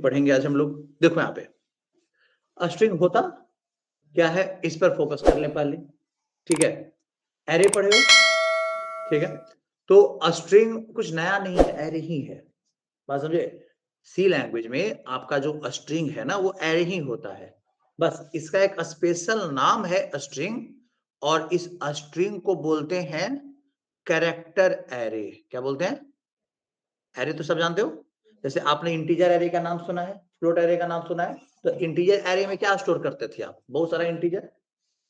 पढ़ेंगे आज हम लोग। देखो यहाँ पे स्ट्रिंग होता क्या है, इस पर फोकस कर ले पहले, ठीक है। एरे पढ़े हो, ठीक है। तो स्ट्रिंग कुछ नया नहीं है, एरे ही है, बात समझे। सी लैंग्वेज में आपका जो स्ट्रिंग है ना, वो एरे ही होता है, बस इसका एक स्पेशल नाम है स्ट्रिंग, और इस स्ट्रिंग को बोलते हैं कैरेक्टर एरे। क्या बोलते हैं? एरे तो सब जानते हो। जैसे आपने इंटीजर एरे का नाम सुना है, फ्लोट एरे का नाम सुना है। तो इंटीजर एरे में क्या स्टोर करते थे आप? बहुत सारा इंटीजर।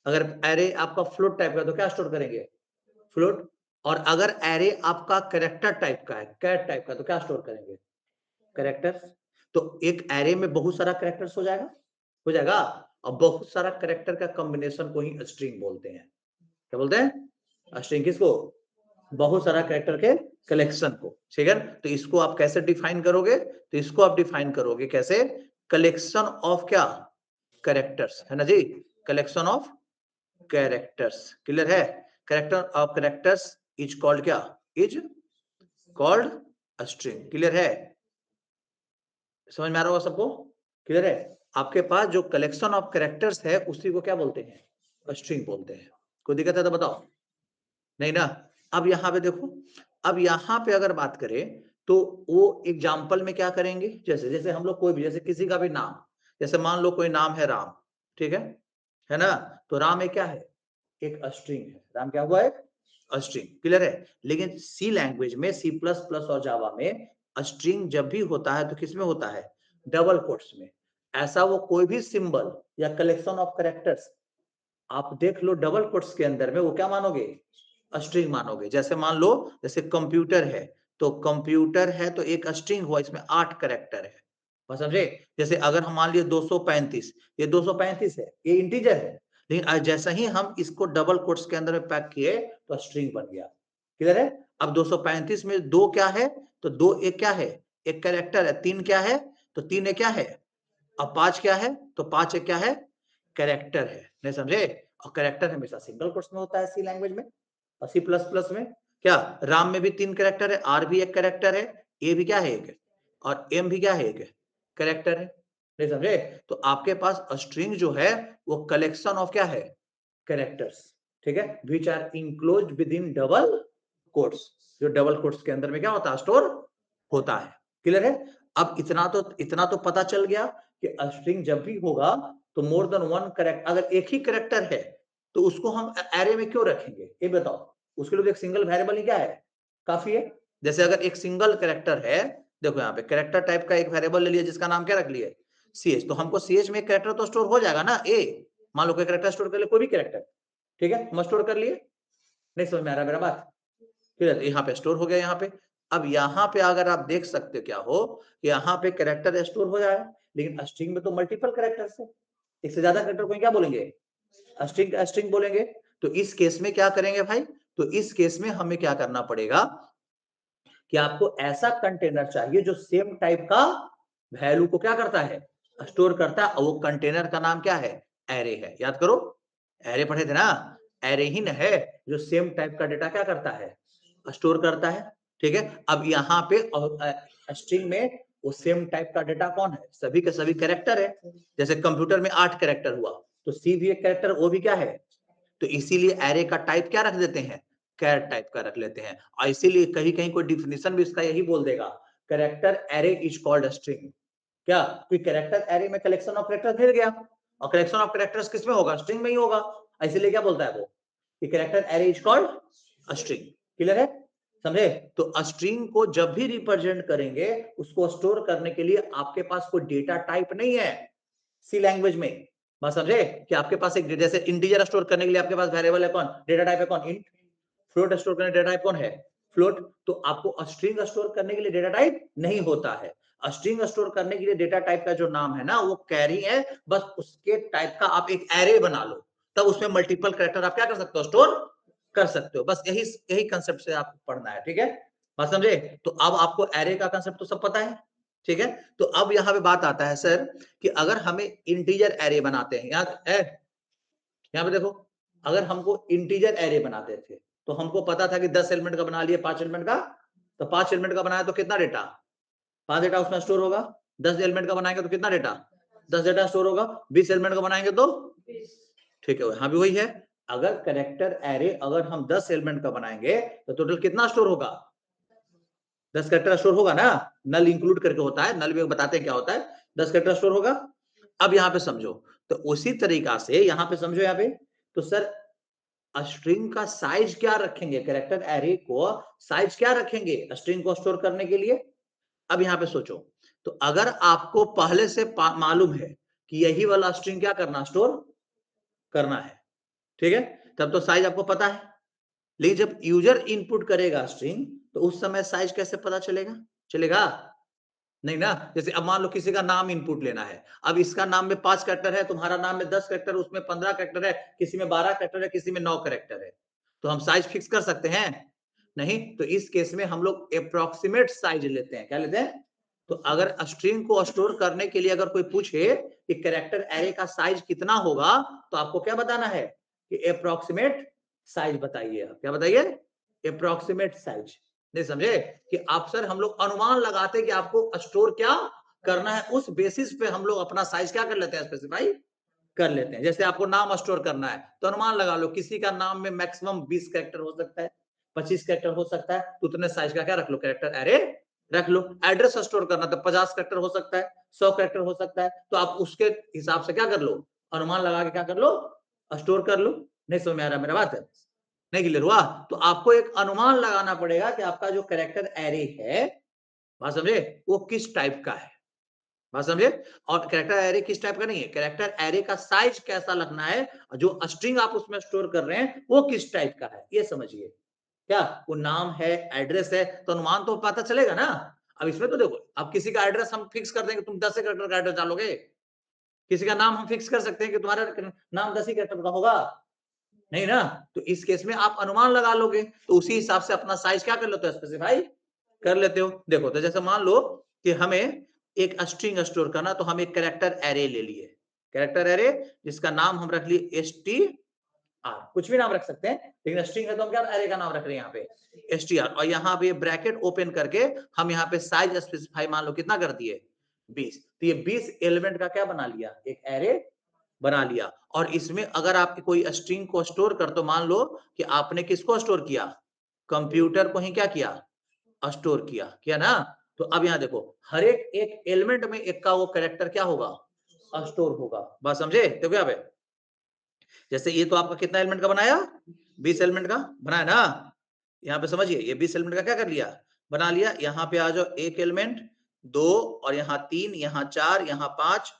अगर एरे आपका फ्लोट टाइप का तो क्या स्टोर करेंगे? फ्लोट। और अगर एरे आपका कैरेक्टर टाइप का है, कैरेट टाइप का, तो क्या स्टोर करेंगे? कैरेक्टर्स। तो एक एरे में बहुत सारा कैरेक्टर्स हो जाएगा। और बहुत सारा कैरेक्टर का कॉम्बिनेशन को ही स्ट्रिंग बोलते हैं। क्या बोलते हैं? स्ट्रिंग किसको? बहुत सारा कैरेक्टर के कलेक्शन को, ठीक है। तो इसको आप कैसे डिफाइन करोगे? तो इसको आप डिफाइन करोगे कैसे? कलेक्शन ऑफ क्या? कैरेक्टर्स, है ना जी। कलेक्शन ऑफ कैरेक्टर्स, क्लियर है। Character of characters is called क्या? इज कॉल्ड स्ट्रिंग, क्लियर है। समझ में आ रहा होगा सबको? क्लियर है। आपके पास जो कलेक्शन ऑफ कैरेक्टर्स है उसी को क्या बोलते हैं? स्ट्रिंग बोलते हैं। कोई दिक्कत है तो बताओ। नहीं ना। अब यहाँ पे देखो, अब यहाँ पे अगर बात करें तो वो एग्जाम्पल में क्या करेंगे, जैसे जैसे हम लोग कोई भी, जैसे किसी का भी नाम, जैसे मान लो कोई नाम है राम, ठीक है ना। तो राम एक क्या है? एक स्ट्रिंग है। राम क्या हुआ है? स्ट्रिंग, क्लियर है। लेकिन सी लैंग्वेज में, सी प्लस प्लस और जावा में स्ट्रिंग जब भी होता है तो किस में होता है? डबल कोट्स में। ऐसा वो कोई भी सिंबल या कलेक्शन ऑफ कैरेक्टर्स आप देख लो डबल कोट्स के अंदर में, वो क्या मानोगे? स्ट्रिंग मानोगे। जैसे मान लो, जैसे कंप्यूटर है, तो कंप्यूटर है तो एक स्ट्रिंग हुआ, इसमें 8 कैरेक्टर है, बस समझे। जैसे अगर हम मान लिए 235, ये 235 है, ये इंटीजर है। लेकिन जैसा ही हम इसको डबल कोट्स के अंदर में पैक किए तो स्ट्रिंग बन गया, क्लियर है। अब 235 में 2 क्या है? तो 2 एक क्या है? एक कैरेक्टर है। 3 क्या है? तो 3 एक क्या है? अब 5 क्या है? तो 5 एक क्या है? कैरेक्टर है, नहीं समझे। और कैरेक्टर हमेशा सिंगल कोट्स में होता है सी लैंग्वेज में। और सी प्लस प्लस में क्या? राम में भी 3 कैरेक्टर है, आर भी एक कैरेक्टर है, ए भी क्या है? एक। और एम भी क्या है? एक कैरेक्टर है, नहीं समझे। तो आपके पास स्ट्रिंग जो है वो कलेक्शन ऑफ क्या है? कैरेक्टर्स, ठीक है, which are enclosed within double quotes. जो डबल कोट्स के अंदर में क्या होता है? स्टोर होता है, क्लियर है। अब इतना तो पता चल गया कि स्ट्रिंग जब भी होगा तो मोर देन वन कैरेक्टर, अगर एक ही कैरेक्टर है तो उसको हम एरे में क्यों रखेंगे, ये बताओ। उसके लिए एक सिंगल वेरिएबल ही क्या है? काफी है। जैसे अगर एक सिंगल कैरेक्टर है, देखो यहाँ पे कैरेक्टर टाइप का एक वेरिएबल ले लिया जिसका नाम क्या रख लिया? ch। तो हमको ch में एक कैरेक्टर तो स्टोर हो जाएगा ना, ए। मान लो कोई कैरेक्टर स्टोर कर ले, कोई भी कैरेक्टर, ठीक है, हम स्टोर कर लिए। नहीं समझ में आ रहा मेरा बात? ठीक है, यहाँ पे स्टोर हो गया यहाँ पे। अब यहाँ पे अगर आप देख सकते हो क्या हो, यहाँ पे कैरेक्टर स्टोर हो जाए, लेकिन स्ट्रिंग में तो मल्टीपल कैरेक्टर्स है, एक से ज्यादा कैरेक्टर को क्या बोलेंगे? स्ट्रिंग बोलेंगे। तो इस केस में क्या करेंगे भाई? तो इस केस में हमें क्या करना पड़ेगा कि आपको ऐसा कंटेनर चाहिए जो सेम टाइप का वैल्यू को क्या करता है? स्टोर करता है। और वो कंटेनर का नाम क्या है? एरे है। याद करो, एरे पढ़े थे ना। एरे ही न है जो सेम टाइप का डेटा क्या करता है? स्टोर करता है, ठीक है। अब यहाँ पे स्ट्रिंग में वो सेम टाइप का डेटा कौन है? सभी के सभी कैरेक्टर है। जैसे कंप्यूटर में 8 कैरेक्टर हुआ, तो सी भी एक कैरेक्टर, वो भी क्या है? तो इसीलिए एरे का टाइप क्या रख देते हैं? कैरेक्टर टाइप का रख लेते हैं। और इसीलिए कहीं कहीं कोई डिफिनेशन भी इसका यही बोल देगा, character array is called string. क्या? कि कैरेक्टर एरे में कलेक्शन ऑफ कैरेक्टर मिल गया, और कलेक्शन ऑफ कैरेक्टर्स किस में होगा? स्ट्रिंग में ही होगा। इसीलिए क्या बोलता है वो कि character array is called string, clear है, समझे। तो स्ट्रिंग को जब भी रिप्रेजेंट करेंगे, उसको स्टोर करने के लिए आपके पास कोई डेटा टाइप नहीं है सी लैंग्वेज में, बात समझे। कि आपके पास एक, जैसे इंटीजर स्टोर करने के लिए आपके पास वेरिएबल है कौन? डेटा टाइप है कौन? इंट। फ्लोट स्टोर करने डेटा टाइप कौन है? फ्लोट। तो आपको स्ट्रिंग स्टोर करने के लिए डेटा टाइप नहीं होता है। स्ट्रिंग स्टोर करने के लिए डेटा टाइप का जो नाम है ना, वो कैरी है। बस उसके टाइप का आप एक एरे बना लो, तब उसमें मल्टीपल कैरेक्टर आप क्या कर सकते हो? स्टोर कर सकते हो। बस यही यही कंसेप्ट से आपको पढ़ना है, ठीक है, बात समझे। तो अब आपको एरे का कंसेप्ट तो सब पता है, ठीक है। तो अब यहाँ पे बात आता है सर कि अगर हमें इंटीजर एरे बनाते हैं, यहाँ पे देखो, अगर हमको इंटीजर एरे बनाते थे तो हमको पता था कि 10 एलिमेंट का बना लिए, 5 एलिमेंट का, तो 5 एलिमेंट का बनाया तो कितना डेटा? 5 डेटा उसमें स्टोर होगा। 10 एलिमेंट का बनाएंगे तो कितना डेटा, 10 डेटा स्टोर होगा। 20 एलिमेंट का बनाएंगे तो ठीक है, यहाँ भी वही है। अगर कैरेक्टर एरे अगर हम 10 एलिमेंट का बनाएंगे तो टोटल कितना स्टोर होगा, 10 कैरेक्टर स्टोर होगा ना, नल इंक्लूड करके होता है, नल भी बताते हैं क्या होता है, 10 कैरेक्टर स्टोर होगा। अब यहाँ पे समझो, तो उसी तरीका से यहाँ पे समझो, यहाँ पे तो सर स्ट्रिंग का साइज क्या रखेंगे, कैरेक्टर एरे को साइज क्या रखेंगे स्ट्रिंग को स्टोर करने के लिए। अब यहाँ पे सोचो, तो अगर आपको पहले से मालूम है कि यही वाला स्ट्रिंग क्या करना, स्टोर करना है, ठीक है, तब तो साइज आपको पता है। लेकिन जब यूजर इनपुट करेगा स्ट्रिंग तो उस समय साइज कैसे पता चलेगा, चलेगा नहीं ना। जैसे अब मान लो किसी का नाम इनपुट लेना है, अब इसका नाम में 5 कैरेक्टर है, तुम्हारा नाम में 10 कैरेक्टर, उसमें 15 कैरेक्टर है, किसी में 12 कैरेक्टर है, किसी में 9 कैरेक्टर है, तो हम साइज फिक्स कर सकते हैं नहीं। तो इस केस में हम लोग अप्रोक्सीमेट साइज लेते हैं। क्या लेते हैं, तो अगर स्ट्रिंग को स्टोर करने के लिए अगर कोई पूछे कि कैरेक्टर एरे का साइज कितना होगा, तो आपको क्या बताना है कि अप्रोक्सीमेट साइज बताइए। क्या बताइए, अप्रोक्सीमेट साइज। नहीं समझे कि आप सर हम लोग अनुमान लगाते कि आपको स्टोर क्या करना है, उस बेसिस पे हम लोग अपना साइज क्या कर लेते हैं, स्पेसिफाई कर लेते हैं। जैसे आपको नाम स्टोर करना है तो अनुमान लगा लो किसी का नाम में मैक्सिमम 20 कैरेक्टर हो सकता है, 25 कैरेक्टर हो सकता है, तो उतने साइज का क्या रख लो, कैरेक्टर एरे रख लो। एड्रेस स्टोर करना तो 50 कैरेक्टर हो सकता है, 100 कैरेक्टर हो सकता है, तो आप उसके हिसाब से क्या कर लो, अनुमान लगा के क्या कर लो, स्टोर कर लो। नहीं समझ में आ रहा मेरा बात है, नहीं क्लियर हुआ। तो आपको एक अनुमान लगाना पड़ेगा कि आपका जो कैरेक्टर एरे है, बात समझे, वो किस टाइप का है, बात समझे। और कैरेक्टर एरे किस टाइप का नहीं है, कैरेक्टर एरे का साइज कैसा लगना है, जो स्ट्रिंग आप उसमें स्टोर कर रहे हैं वो किस टाइप का है, ये समझिए। क्या वो नाम है, एड्रेस है, तो अनुमान तो पता चलेगा ना। अब इसमें तो देखो, अब किसी का एड्रेस हम फिक्स कर देंगे, तुम 10 कैरेक्टर का एड्रेस डालोगे, किसी का नाम हम फिक्स कर सकते हैं कि तुम्हारा नाम 10 ही कैरेक्टर का होगा, नहीं ना। तो इस केस में आप अनुमान लगा लोगे, तो उसी हिसाब से अपना साइज क्या कर लेते हो, स्पेसिफाई कर लेते हो। देखो, तो जैसे मान लो कि हमें एक स्ट्रिंग स्टोर करना, तो हम एक कैरेक्टर एरे ले लिए, कैरेक्टर एरे जिसका नाम हम रख लिए str, कुछ भी नाम रख सकते हैं, लेकिन स्ट्रिंग है तो हम क्या एरे का नाम रख रहे हैं यहाँ पे str, और यहाँ पे ब्रैकेट ओपन करके हम यहाँ पे साइज स्पेसिफाई मान लो कितना कर दिए, 20। तो ये 20 एलिमेंट का क्या बना लिया, एक एरे बना लिया। और इसमें अगर आप कोई स्ट्रिंग को स्टोर कर, तो मान लो कि आपने किसको स्टोर किया, कंप्यूटर को ही क्या किया, स्टोर किया ना। तो अब यहाँ देखो, हर एक एक एलिमेंट में एक का वो कैरेक्टर क्या होगा, स्टोर होगा, बात समझे। तो क्या है, जैसे ये तो आपका कितना एलिमेंट का बनाया, 20 एलिमेंट का बनाया ना। यहाँ पे समझिए, ये 20 एलिमेंट का क्या कर लिया, बना लिया। यहाँ पे आ जाओ, एक एलिमेंट, 2, और यहाँ 3, यहाँ 4, यहाँ 5,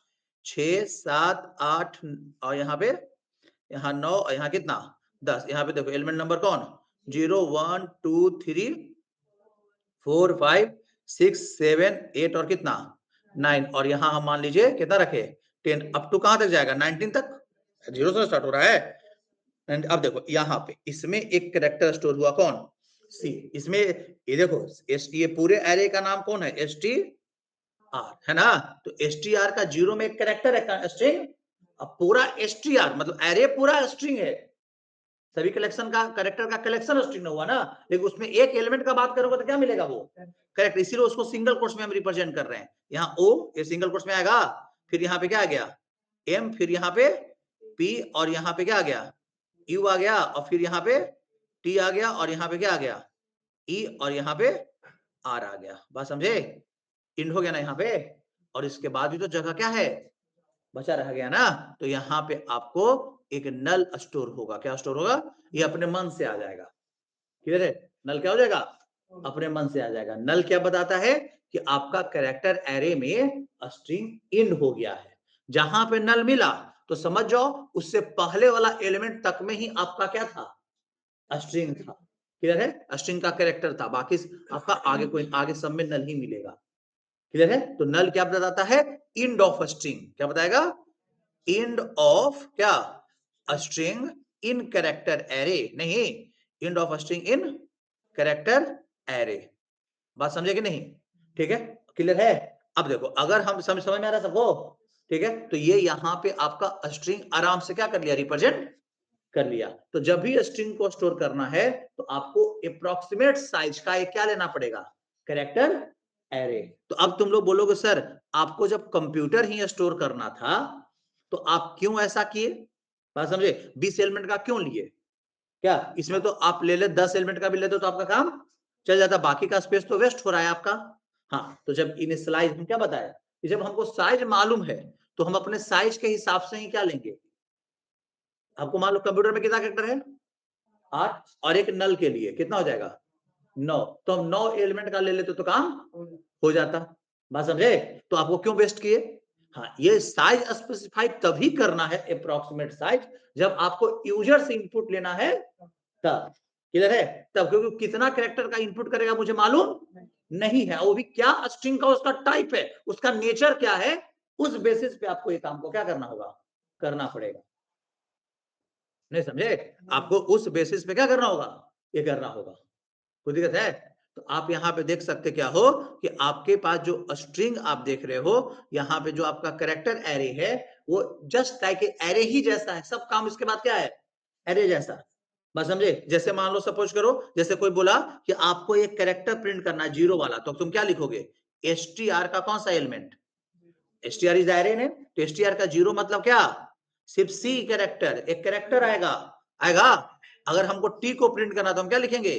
6, 7, 8, और यहाँ पे यहाँ 9, और यहाँ कितना 10। यहाँ पे देखो एलिमेंट नंबर कौन, 0, 1, 2, 3, 4, 5, 6, 7, 8 और कितना 9, और यहाँ हम मान लीजिए कितना रखे, 10। अप टू कहां तक जाएगा, 19 तक, 0 से स्टार्ट हो रहा है। एंड अब देखो यहाँ पे इसमें एक कैरेक्टर स्टोर हुआ, कौन, सी। इसमें ये देखो, ये पूरे एरे का नाम कौन है, str, है ना। तो str का 0 में एक कैरेक्टर है स्ट्रिंग, अब पूरा str मतलब एरे पूरा स्ट्रिंग है, सभी कलेक्शन का कैरेक्टर का कलेक्शन स्ट्रिंग हुआ ना। लेकिन उसमें एक एलिमेंट का बात करोगे तो क्या मिलेगा, वो करेक्ट, इसीलिए उसको सिंगल कोट्स में हम रिप्रेजेंट कर रहे हैं। यहाँ ओ ये सिंगल कोट्स में आएगा, फिर यहाँ पे क्या आ गया, एम, फिर यहाँ पे पी, और यहाँ पे क्या आ गया, यू आ गया, और फिर यहाँ पे टी आ गया, और यहाँ पे क्या आ गया, ई, और यहाँ पे आर आ गया। बात समझे, इंड हो गया ना यहाँ पे। और इसके बाद भी तो जगह क्या है, बचा रह गया ना। तो यहाँ पे आपको एक नल स्टोर होगा, क्या स्टोर होगा, ये अपने मन से आ जाएगा। क्लियर है, नल क्या हो जाएगा, अपने मन से आ जाएगा। नल क्या बताता है कि आपका कैरेक्टर एरे में स्ट्रिंग इंड हो गया है। जहां पे नल मिला तो समझ जाओ उससे पहले वाला एलिमेंट तक में ही आपका क्या था, स्ट्रिंग था। क्लियर है, स्ट्रिंग का कैरेक्टर था, बाकी आपका आगे कोई, आगे सब में नल ही मिलेगा। क्लियर है, तो नल क्या बताता है, इंड ऑफ स्ट्रिंग, क्या बताएगा, इंड ऑफ क्या, स्ट्रिंग इन कैरेक्टर एरे, नहीं, end of string in character array. बात समझे कि नहीं, ठीक है, क्लियर है। अब देखो, अगर हम समझ में आ रहा सबको, ठीक है, तो ये यहाँ पे आपका स्ट्रिंग आराम से क्या कर लिया, रिप्रेजेंट कर लिया। तो जब भी स्ट्रिंग को स्टोर करना है तो आपको अप्रोक्सीमेट साइज का एक क्या लेना पड़ेगा, कैरेक्टर एरे। तो अब तुम लोग बोलोगे सर आपको जब कंप्यूटर ही स्टोर करना था तो आप क्यों ऐसा किए? बात समझे? 20 एलिमेंट का क्यों लिए? क्या इसमें तो आप ले ले 10 एलिमेंट का भी लेते तो आपका काम चल जाता, बाकी का स्पेस तो वेस्ट हो रहा है आपका। हाँ, तो जब इनिशियलाइज हम क्या बताया कि जब हमको साइज मालूम है तो हम अपने साइज के हिसाब से ही क्या लेंगे। आपको मालूम कंप्यूटर में कितना कैरेक्टर है 8 और एक नल के लिए कितना हो जाएगा 9, तो हम 9 एलिमेंट का ले लेते तो काम हो जाता। बात समझे? तो आपको क्यों वेस्ट किए? हाँ, ये साइज स्पेसिफाई तभी करना है अप्रोक्सीमेट साइज जब आपको यूजर से इनपुट लेना है तब। क्लियर है? तब, क्योंकि कितना कैरेक्टर का इनपुट करेगा मुझे मालूम नहीं है, वो भी क्या स्ट्रिंग का उसका टाइप है, उसका नेचर क्या है, उस बेसिस पे आपको ये काम को क्या करना होगा, करना पड़ेगा। नहीं समझे? आपको उस बेसिस पे क्या करना होगा, ये करना होगा। कोई दिक्कत है? तो आप यहाँ पे देख सकते क्या हो कि आपके पास जो स्ट्रिंग आप देख रहे हो, यहाँ पे जो आपका कैरेक्टर एरे है वो जस्ट लाइक एरे ही जैसा है, सब काम इसके बाद क्या है, एरे जैसा। बस समझे? जैसे मान लो सपोज करो, जैसे कोई बोला कि आपको एक कैरेक्टर प्रिंट करना है 0 वाला, तो तुम क्या लिखोगे, str का कौन सा एलिमेंट, str इज एरे ने, तो str का 0 मतलब क्या, सिर्फ सी कैरेक्टर, एक कैरेक्टर आएगा आएगा। अगर हमको टी को प्रिंट करना तो हम क्या लिखेंगे,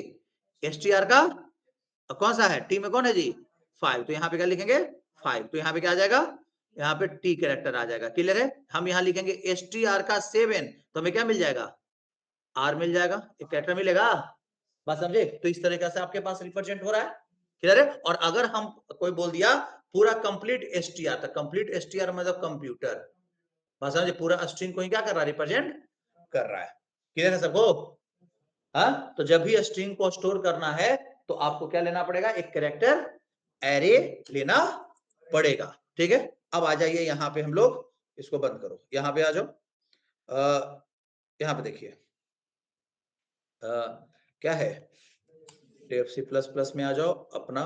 str का कौन सा है, टी में कौन है जी 5, तो यहाँ पे क्या लिखेंगे 5, तो यहाँ पे क्या आ जाएगा, यहाँ पे टी कैरेक्टर आ जाएगा। क्लियर है? हम यहाँ लिखेंगे str का 7, तो हमें क्या मिल जाएगा, आर मिल जाएगा, एक कैरेक्टर मिलेगा। बात समझे? तो इस तरीके से आपके पास रिप्रेजेंट हो रहा है। क्लियर है? और अगर हम कोई बोल दिया पूरा कंप्लीट str, तो कंप्लीट str मतलब कंप्यूटर, बात समझे, पूरा स्ट्रिंग को ही क्या कर रहा है, रिप्रेजेंट कर रहा है। क्लियर है सबको? हाँ, तो जब भी स्ट्रिंग को स्टोर करना है तो आपको क्या लेना पड़ेगा, एक कैरेक्टर एरे लेना पड़ेगा। ठीक है? अब आ जाइए यहाँ पे, हम लोग इसको बंद करो, यहाँ पे आ जाओ। यहाँ पे देखिए क्या है, सी प्लस प्लस में आ जाओ, अपना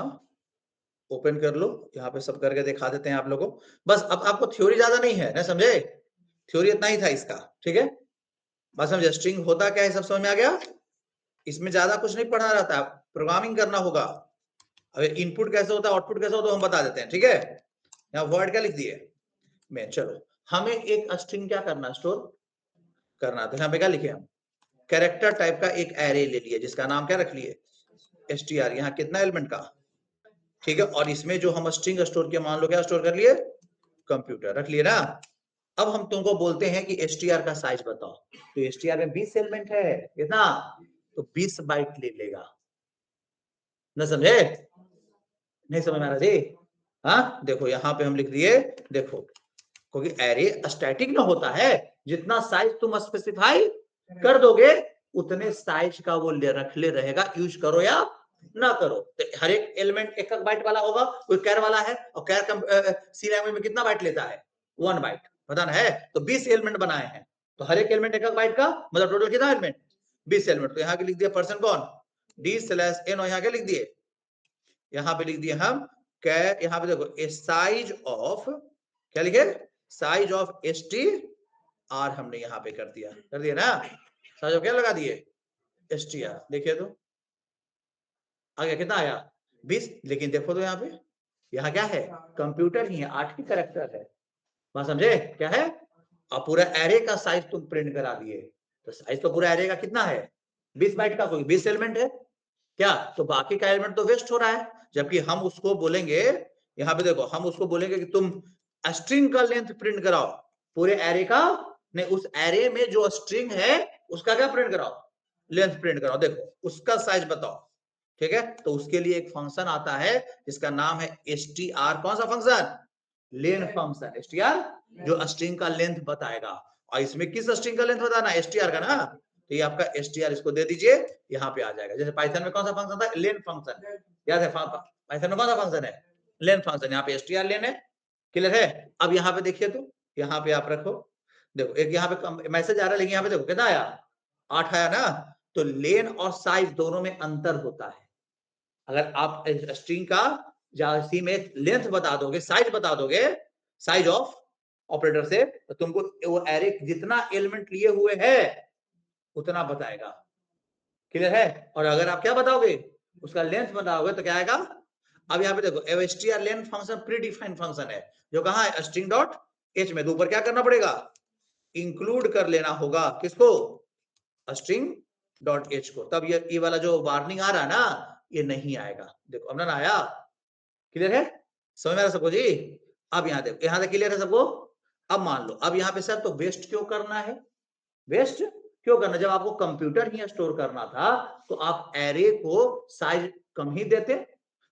ओपन कर लो, यहाँ पे सब करके दिखा देते हैं आप लोगों को। बस अब आपको थ्योरी ज्यादा नहीं है ना, समझे, थ्योरी इतना ही था इसका। ठीक है? बस समझे, स्ट्रिंग होता क्या है सब समझ में आ गया, इसमें ज्यादा कुछ नहीं पढ़ना रहता, प्रोग्रामिंग करना होगा। अब इनपुट कैसे होता है आउटपुट कैसे होता है हम बता देते हैं। ठीक है? यहाँ वर्ड क्या लिख दिए मैं, चलो हमें एक स्ट्रिंग क्या करना, स्टोर करना, तो यहाँ पे क्या लिखे हम, कैरेक्टर टाइप का एक एरे ले लिए जिसका नाम क्या रख लिए, str, यहाँ कितना एलिमेंट का, ठीक है, और इसमें जो हम स्ट्रिंग स्टोर किया, मान लो क्या स्टोर कर लिए, कंप्यूटर रख लिए ना। अब हम तुमको बोलते हैं कि str का साइज बताओ, तो str में 20 एलिमेंट है, कितना, तो 20 बाइट ले लेगा। ना समझे? नहीं समझ में आ रहा जी? हाँ, देखो यहाँ पे हम लिख दिए, देखो क्योंकि एरे स्टैटिक ना होता है, जितना साइज तुम स्पेसिफाई कर दोगे उतने साइज का वो रख ले रहेगा, यूज करो या ना करो। तो हर एक एलिमेंट एक एक बाइट वाला होगा, कोई कैर वाला है, और कैर सी लैंग्वेज में कितना बाइट लेता है, 1 बाइट, पता ना है, तो 20 एलिमेंट बनाए हैं, तो हर एक एलिमेंट एक एक बाइट का मतलब टोटल कितना एलिमेंट, 20 एलिमेंट। तो यहाँ के लिख दिया पर्सन कौन, d/n, और यहाँ के लिख दिए, यहाँ पे लिख दिए हम कैर, यहाँ पे देखो ए साइज ऑफ, क्या लिखे, साइज ऑफ str हमने यहाँ पे कर दिया ना, साइज ऑफ क्या लगा दिए, str, देखिए तो आ गया, कितना आया 20। लेकिन देखो तो यहाँ पे, यहाँ क्या है, कंप्यूटर ही है, 8 की कैरेक्टर है, बात समझे क्या है, और पूरा एरे का साइज तुम प्रिंट करा दिए, तो साइज तो पूरा एरे का कितना है 20 बाइट का, कोई 20 एलिमेंट है क्या, तो बाकी का एलिमेंट तो वेस्ट हो रहा है। जबकि हम उसको बोलेंगे, यहाँ पे देखो हम उसको बोलेंगे कि तुम स्ट्रिंग का लेंथ प्रिंट कराओ, पूरे एरे का नहीं, उस एरे में जो स्ट्रिंग है उसका क्या प्रिंट कराओ, लेंथ प्रिंट कराओ, देखो उसका साइज बताओ। ठीक है? तो उसके लिए एक फंक्शन आता है जिसका नाम है str, कौन सा फंक्शन, लेन फंक्शन, str जो स्ट्रिंग का लेंथ बताएगा, और इसमें किस स्ट्रिंग का लेंथ बताना, str का ना, तो ये आपका str, इसको दे दीजिए, यहाँ पे आ जाएगा। जैसे पाइथन में कौन सा फंक्शन था, लेन फंक्शन, याद है, पाइथन में कौन सा फंक्शन है, लेन फंक्शन, यहाँ पे str लेन है। क्लियर है? अब यहाँ पे देखिए, तो यहाँ पे आप रखो, देखो एक यहाँ पे मैसेज आ रहा है, लेकिन यहाँ पे देखो कितना आया, 8 आया ना, तो लेन और साइज दोनों में अंतर होता है। अगर आप स्ट्रिंग का सी में लेंथ बता दोगे, साइज बता दोगे, साइज ऑफ ऑपरेटर से, तो तुमको वो एरे जितना एलिमेंट लिए हुए है उतना बताएगा। क्लियर है? और अगर आप क्या बताओगे, उसका लेंथ बताओगे, तो क्या आएगा, अब यहाँ पे देखो str len function pre defined function है जो कहाँ है स्ट्रिंग डॉट एच में, तो ऊपर क्या करना पड़ेगा इंक्लूड कर लेना होगा किसको स्ट्रिंग डॉट एच को, तब ये वाला जो वार्निंग आ रहा है ना ये नहीं आएगा। देखो अब ना आया, क्लियर है, समझ में आ रहा सबको जी। अब यहाँ देखो यहाँ तक क्लियर है सबको। अब मान लो अब यहाँ पे सर तो वेस्ट क्यों करना है, वेस्ट क्यों करना, जब आपको कंप्यूटर ही स्टोर करना था तो आप एरे को साइज कम ही देते,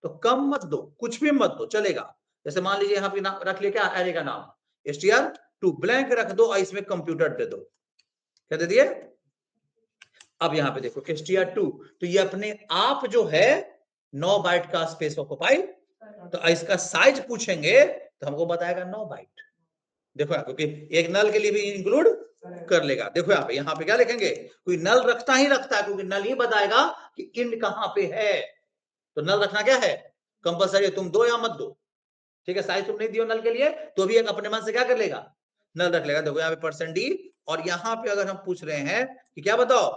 तो कम मत दो कुछ भी मत दो चलेगा। जैसे मान लीजिए यहाँ पे नाम रख लिया क्या एरे का नाम str2 ब्लैंक रख दो और इसमें कंप्यूटर दे दो, क्या दे दिए। अब यहाँ पे देखो str2 तो ये अपने आप जो है 9 बाइट का स्पेस ऑक्युपाई, तो इसका साइज पूछेंगे तो हमको बताएगा 9 बाइट। देखो क्योंकि एक नल के लिए भी इंक्लूड कर लेगा। देखो यहाँ पे क्या लिखेंगे, कोई नल रखता ही रखता है क्योंकि नल ही बताएगा कि इंड कहां पे है, तो नल रखना क्या है कंपलसरी, तुम दो या मत दो, ठीक है। साइज तुम नहीं दियो नल के लिए तो भी एक अपने मन से क्या कर लेगा नल रख लेगा। देखो यहाँ पे %d और यहाँ पे अगर हम पूछ रहे हैं कि क्या बताओ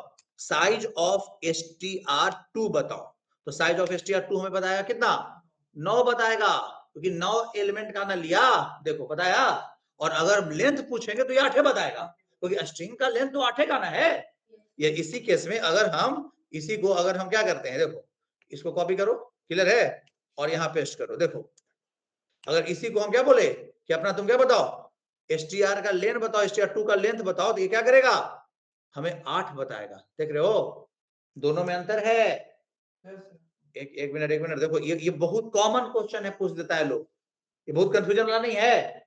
साइज ऑफ str2 बताओ, तो साइज ऑफ str2 हमें बताया कितना 9 बताएगा क्योंकि 9 एलिमेंट का ना लिया, देखो बताया। और अगर लेंथ पूछेंगे तो ये 8 बताएगा क्योंकि स्ट्रिंग का लेंथ तो 8 का ना है। ये इसी केस में अगर हम इसी को अगर हम क्या करते हैं, देखो इसको कॉपी करो क्लियर है और यहाँ पेस्ट करो। देखो अगर इसी को हम क्या बोले कि अपना तुम क्या बताओ str का लेंथ बताओ str2 का लेंथ बताओ, तो ये क्या करेगा हमें 8 बताएगा। देख रहे हो दोनों में अंतर है। एक मिनट देखो ये बहुत कॉमन क्वेश्चन है, पूछ देता है लोग, ये बहुत कंफ्यूजन वाला नहीं है।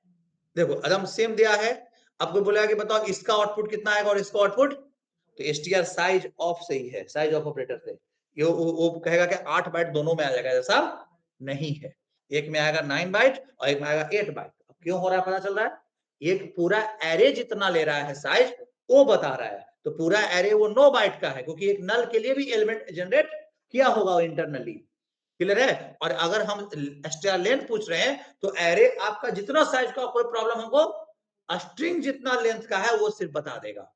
देखो एकदम सेम दिया है, आपको बोला कि बताओ इसका आउटपुट कितना आएगा और इसका आउटपुट, तो str साइज ऑफ से ही है, साइज ऑफ ऑपरेटर से ये वो कहेगा कि 8 बाइट दोनों में आ जाएगा, ऐसा नहीं है। एक में आएगा 9 बाइट और एक में आएगा 8 बाइट। अब क्यों हो रहा है पता चल रहा है, एक पूरा एरे जितना ले रहा है साइज वो बता रहा है, तो पूरा एरे वो 9 बाइट का है क्योंकि एक नल के लिए भी एलिमेंट जनरेट किया होगा इंटरनली, क्लियर है। और अगर हम str लेंथ पूछ रहे हैं तो एरे आपका जितना साइज का कोई प्रॉब्लम हमको स्ट्रिंग जितना लेंथ का है वो सिर्फ बता देगा।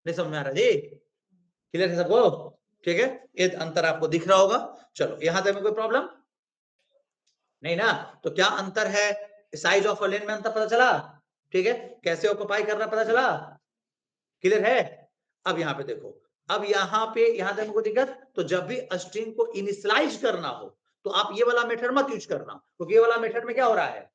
नहीं समझ में आ रहा जी, क्लियर है सबको, ठीक है। ये अंतर आपको दिख रहा होगा। चलो यहां तक में कोई प्रॉब्लम नहीं ना, तो क्या अंतर है साइज ऑफ लेन में अंतर पता चला, ठीक है, कैसे ऑक्युपाई करना पता चला, क्लियर है। अब यहाँ पे देखो अब यहाँ तक को दिक्कत, तो जब भी स्ट्रिंग को इनिशियलाइज करना हो तो आप ये वाला मेथड मत यूज करना क्योंकि ये वाला मेथड में क्या हो रहा है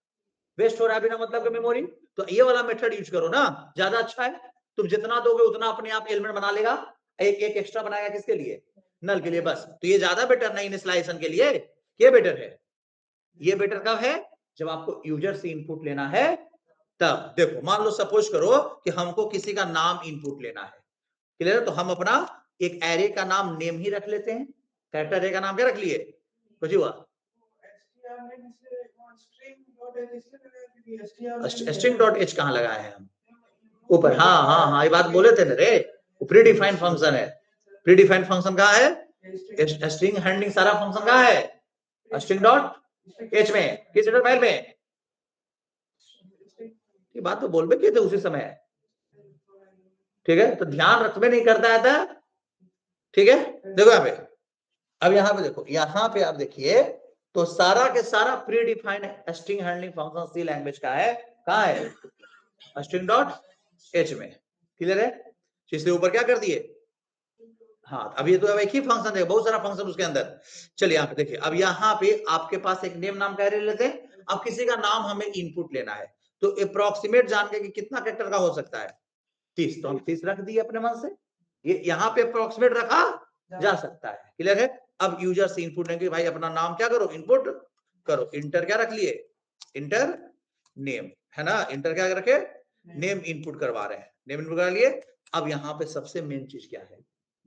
वेस्ट हो रहा है बिना मतलब के मेमोरी, तो ये वाला मेथड यूज करो ना, ज्यादा अच्छा है। तुम जितना दोगे उतना अपने आप एलिमेंट बना लेगा, एक एक्स्ट्रा बनाएगा किसके लिए नल के लिए बस, तो ये ज्यादा बेटर नहीं इनिशियलाइजेशन के लिए, ये बेटर है। ये बेटर कब है जब आपको यूजर से इनपुट लेना है तब। देखो मान लो सपोज करो कि हमको किसी का नाम इनपुट लेना है, क्लियर है, तो हम अपना एक एरे का नाम नेम ही रख लेते हैं, कैरेक्टर एरे का नाम क्या रख लिए कुछ हुआ स्ट्रिंग डॉट एच कहाँ लगाए हैं हम ऊपर, हाँ ये बात बोले थे ना रे, प्री डिफाइंड फंक्शन है, प्री डिफाइंड फंक्शन कहाँ है स्ट्रिंग हैंडलिंग सारा फंक्शन कहाँ है स्ट्रिंग डॉट एच में, किस फाइल में, ये बात तो बोल भी थे उसी समय, ठीक है, तो ध्यान रखबे नहीं करता है था, ठीक है। देखो यहाँ पे अब यहाँ पे देखो यहाँ पे आप देखिए तो सारा के सारा predefined string handling function C language का है, कहाँ है स्ट्रिंग डॉट एच में, क्लियर है। इसलिए ऊपर क्या कर दिए, हाँ अभी तो अब एक ही फंक्शन है, बहुत सारा फंक्शन उसके अंदर। चलिए यहाँ पे देखिए अब यहाँ पे आपके पास एक नेम नाम का एरे लेते हैं, अब किसी का नाम हमें इनपुट लेना है तो अप्रोक्सीमेट जान के कि कितना कैरेक्टर का हो सकता है 30, तो हम 30 रख दिए अपने मन से, ये यहाँ पे अप्रोक्सीमेट रखा जा सकता है, क्लियर है। अब यूजर से इनपुट लेंगे, भाई अपना नाम क्या करो इनपुट करो, इंटर क्या रख लिए इंटर नेम, है ना, इंटर क्या रखे नेम इनपुट करवा रहे हैं, नेम इनपुट करा लिए। अब यहाँ पे सबसे मेन चीज क्या है,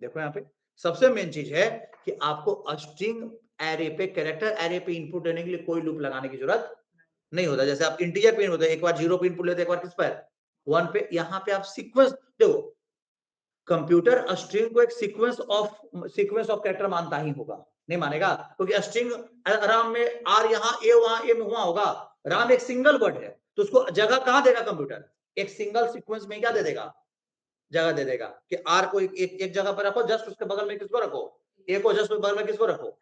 देखो यहाँ पे सबसे मेन चीज है कि आपको स्ट्रिंग एरे पे कैरेक्टर एरे पे इनपुट देने के लिए कोई लूप लगाने की जरूरत नहीं होता। जैसे आप इंटीजर पे होते एक बार 0 पे इनपुट लेते एक बार किस पर 1 पे, यहाँ पे आप सीक्वेंस देखो, कंप्यूटर स्ट्रिंग को एक सीक्वेंस ऑफ कैरेक्टर मानता ही होगा, नहीं मानेगा क्योंकि स्ट्रिंग राम में आर यहाँ ए वहां ए में वहां होगा, राम एक सिंगल वर्ड है तो उसको जगह कहां देगा कंप्यूटर, एक सिंगल सीक्वेंस में क्या दे देगा जगह दे देगा कि आर को एक जगह पर रखो, जस्ट उसके बगल में किसको रखो ए को, जस्ट बगल में किसको रखो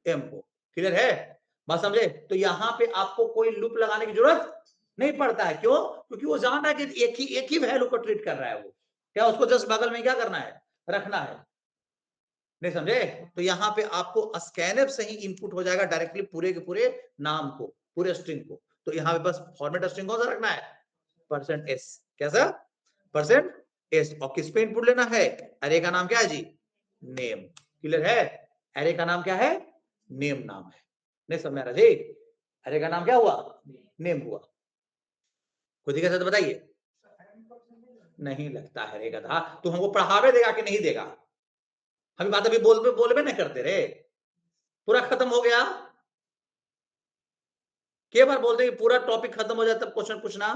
एम को, क्लियर है? बात समझे? तो यहाँ पे आपको कोई लूप लगाने की जरूरत नहीं पड़ता है। क्यों? क्योंकि वो जान रहा है कि एक ही वैल्यू को ट्रीट कर रहा है वो। क्या उसको जस्ट बगल में क्या करना है? रखना है। नहीं समझे? तो यहाँ पे आपको स्कैनफ से ही इनपुट हो जाएगा डायरेक्टली पूरे के पूरे नाम को, पूरे स्ट्रिंग को। तो यहाँ पे बस फॉर्मेट स्ट्रिंग कौन सा रखना है? %s। कैसा? %s। और किस पे इनपुट लेना है? अरे का नाम क्या है जी? नेम। क्लियर है? अरे का नाम क्या है? नेम नाम है। नहीं समझ में आ रहा जी? अरे का नाम क्या हुआ? नेम हुआ। खुद ही कैसे तो बताइए? नहीं लगता है रे गधा। तू हमको पढ़ावे देगा कि नहीं देगा? हमें बात अभी बोलबे नहीं करते रे। पूरा खत्म हो गया। के बार बोलते कि पूरा टॉपिक खत्म हो जाए तब क्वेश्चन पूछना।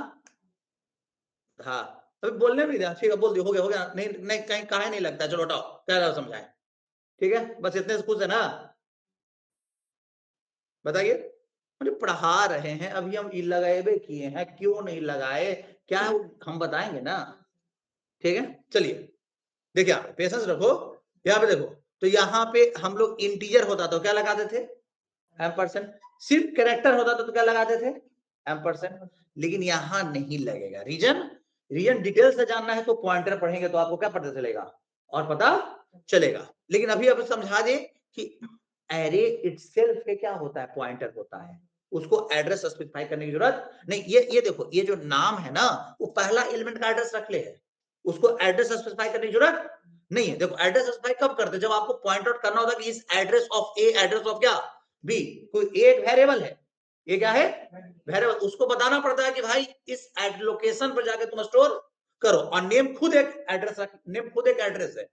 हाँ, अभी बोलने भी दिया। ठीक है, बोल दिया, हो गया। नहीं नहीं, कहीं काहे नहीं लगता? चलो हटाओ, क्या रहा समझाएं। ठीक है, बस इतने से खुश है ना? बताइए। अरे पढ़ा रहे हैं, अभी हम लगाए किए हैं, क्यों नहीं लगाए? क्या हम बताएंगे ना? ठीक है, चलिए देखिए, आप पेशेंस रखो। यहाँ पे देखो, तो यहाँ पे हम लोग इंटीजर होता तो क्या लगाते थे? %। सिर्फ कैरेक्टर होता तो क्या लगाते थे? %। लेकिन यहाँ नहीं लगेगा। रीजन डिटेल से जानना है तो पॉइंटर पढ़ेंगे तो आपको क्या पता चलेगा? और पता चलेगा। लेकिन अभी अब समझा दे कि एरे इटसेल्फ पे क्या होता है? पॉइंटर होता है। उसको एड्रेस स्पेसिफाई करने की जरूरत नहीं। ये देखो, ये जो नाम है ना, वो पहला एलिमेंट का एड्रेस रख ले है। उसको एड्रेस स्पेसिफाई करने की जरूरत नहीं है। देखो, एड्रेस स्पेसिफाई कब करते? जब आपको पॉइंट आउट करना होता है कि इस address of A, address of क्या? बी। कोई एक वेरिएबल है, ये क्या है? वेरिएबल। उसको बताना पड़ता है कि भाई इस लोकेशन पर जाके तुम स्टोर करो। और नेम खुद एक एड्रेस रख, नेम खुद एक एड्रेस है।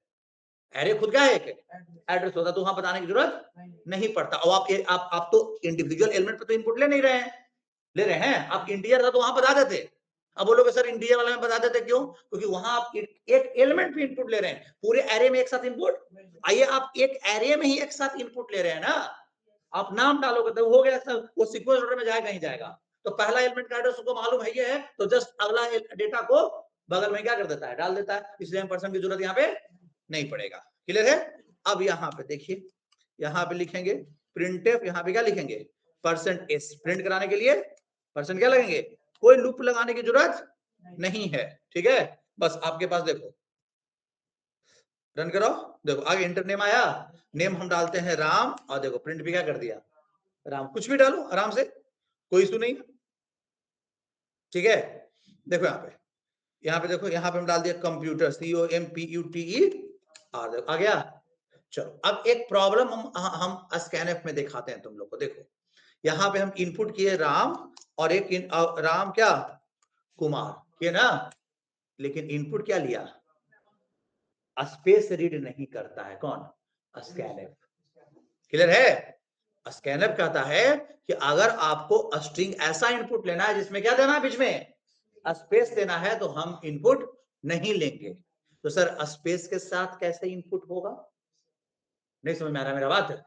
एरे खुद क्या है? एक एड्रेस होता है। तो वहां बताने की जरूरत नहीं पड़ता। और आप तो इंडिविजुअल एलिमेंट पे तो इनपुट ले नहीं रहे हैं। ले रहे हैं? आप इंटीजर था तो वहां बता देते। अब बोलोगे सर इंटीजर वाले में बता देते क्यों? क्योंकि वहां आप एक एलिमेंट पे इनपुट ले रहे हैं, पूरे एरे में एक साथ इनपुट। आइए, आप एक एरे में ही एक साथ इनपुट ले रहे हैं ना। आप नाम डालोगे तो हो गया सब, वो सीक्वेंस ऑर्डर में जाएगा ही जाएगा। तो पहला एलिमेंट का एड्रेस उसको मालूम है, ये है, तो जस्ट अगला डेटा को बगल में क्या कर देता है? डाल देता है। इसलिए हम % की जरूरत यहाँ पे नहीं पड़ेगा। क्लियर है? अब यहाँ पे देखिए, यहाँ पे लिखेंगे प्रिंटफ। यहाँ पे क्या लिखेंगे? %s। प्रिंट कराने के लिए % क्या लगेंगे? कोई लूप लगाने की जरूरत नहीं है। ठीक है, बस आपके पास देखो, रन करो। देखो आगे इंटर नेम आया, नेम हम डालते हैं राम। और देखो प्रिंट भी क्या कर दिया? राम। कुछ भी डालो आराम से, कोई इशू नहीं। ठीक है, देखो यहाँ पे देखो, यहाँ पे हम डाल दिया कंप्यूटर, COMPUTER। आ गया। चलो, अब एक प्रॉब्लम हम स्कैनफ में दिखाते हैं तुम लोग को। देखो, यहाँ पे हम इनपुट किए राम, और एक राम क्या? कुमार किए ना। लेकिन इनपुट क्या लिया? स्पेस रीड नहीं करता है। कौन? स्कैनफ। क्लियर है? स्कैनर कहता है कि अगर आपको स्ट्रिंग ऐसा इनपुट लेना है जिसमें क्या देना है? बीच में स्पेस देना है, तो हम इनपुट नहीं लेंगे। तो सर स्पेस के साथ कैसे इनपुट होगा? नहीं समझ में आ रहा मेरा बात?